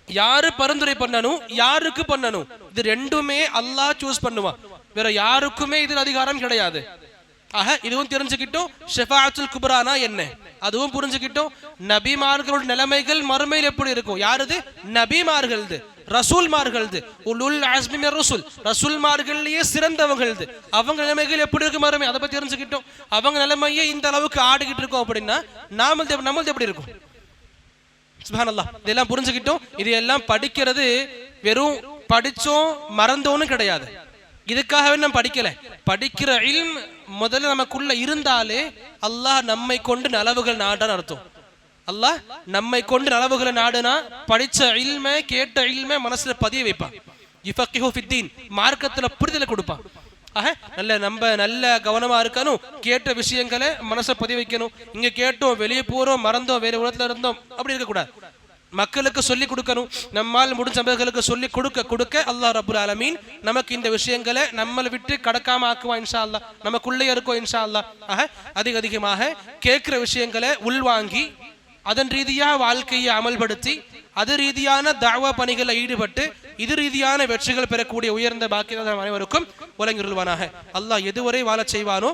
யாரு பரிந்துரை பண்ணணும், யாருக்கு பண்ணணும், இது ரெண்டுமே அல்லாஹ் சூஸ் பண்ணுவான். வேற யாருக்குமே இதில் அதிகாரம் கிடையாது. ஆக இதுவும் தெரிஞ்சுக்கிட்டோம். ஷஃபாஅத்துல் குப்ரானா என்ன அதுவும் புரிஞ்சுக்கிட்டோம். நபிமார்களோட நிலைமைகள் மறுமையில் எப்படி இருக்கும்? யாருது? நபிமார்களது, ரசூல்மார்களது, உலுல் அஸ்மி மினர் ரசூல், ரசூல்மார்கள்லயே சிறந்தவங்களது. அவங்க நிலைமைகள் எப்படி இருக்கு மறுமை, அதை பத்தி தெரிஞ்சுக்கிட்டோம். அவங்க நிலைமையே இந்த அளவுக்கு ஆடிக்கிட்டு இருக்கோம் அப்படின்னா நம்மளது எப்படி இருக்கும்? சுப்ஹானல்லாஹ். இதெல்லாம் புரிஞ்சுக்கிட்டோம். இது எல்லாம் படிக்கிறது வெறும் படிச்சோம் மறந்தோன்னு கிடையாது. இதுக்காகவே நம்ம படிக்கல. படிக்கிற இல்ம் முதல்ல நமக்குள்ள இருந்தாலே அல்லாஹ் நம்மை கொண்டு நலவுகள் நாடான்னு அர்த்தம். அல்லாஹ் நம்மை கொண்டு நலவுகளை நாடுனா படிச்ச இல்மை, கேட்ட இல்மை மனசுல பதிய வைப்பான். யுஃபக்கிஹு ஃபித்தீன், மார்க்கத்துல புரிதலை கொடுப்பான். நம்ம நல்ல கவனமா இருக்கணும். கேட்ட விஷயங்களை மனசை பதிய வைக்கணும். இங்க கேட்டோம், வெளியே போறோம், மறந்தோம், வேற உலகத்துல இருந்தோம், அப்படி இருக்கக்கூடாது. மக்களுக்கு சொல்லி கொடுக்கணும். நம்மால் முடிஞ்ச நபர்களுக்கு சொல்லி கொடுக்க அல்லாஹ் ரப்புல் ஆலமீன் நமக்கு இந்த விஷயங்களை நம்மளை விட்டு கடக்காம ஆக்குவான் இன்ஷா அல்லாஹ். நமக்குள்ளே இருக்கோம் இன்ஷா அல்லாஹ். அதிகமாக கேட்கிற விஷயங்களை உள்வாங்கி அதன் ரீதியாக வாழ்க்கையை அமல்படுத்தி அது ரீதியான தாவா பணிகளை ஈடுபட்டு இது ரீதியான வெற்றிகள் பெறக்கூடிய உயர்ந்த பாக்கியம் அனைவருக்கும் வழங்கிடுவானாக. அல்லாஹ் எதுவரை வாழச் செய்வானோ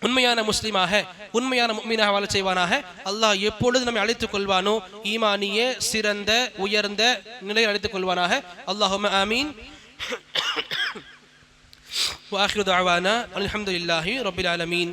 உண்மையான முஸ்லிமாக, உண்மையான முஃமினாக வாழச் செய்வானாக. அல்லாஹ் எப்பொழுது நம்மை அழைத்துக் கொள்வானோ ஈமானிய சிறந்த உயர்ந்த நிலையை அழைத்துக் கொள்வானாக. அல்லாஹும்ம ஆமீன். வ ஆகிரு தஅவானா அல்ஹம்துலில்லாஹி ரப்பில் ஆலமீன்.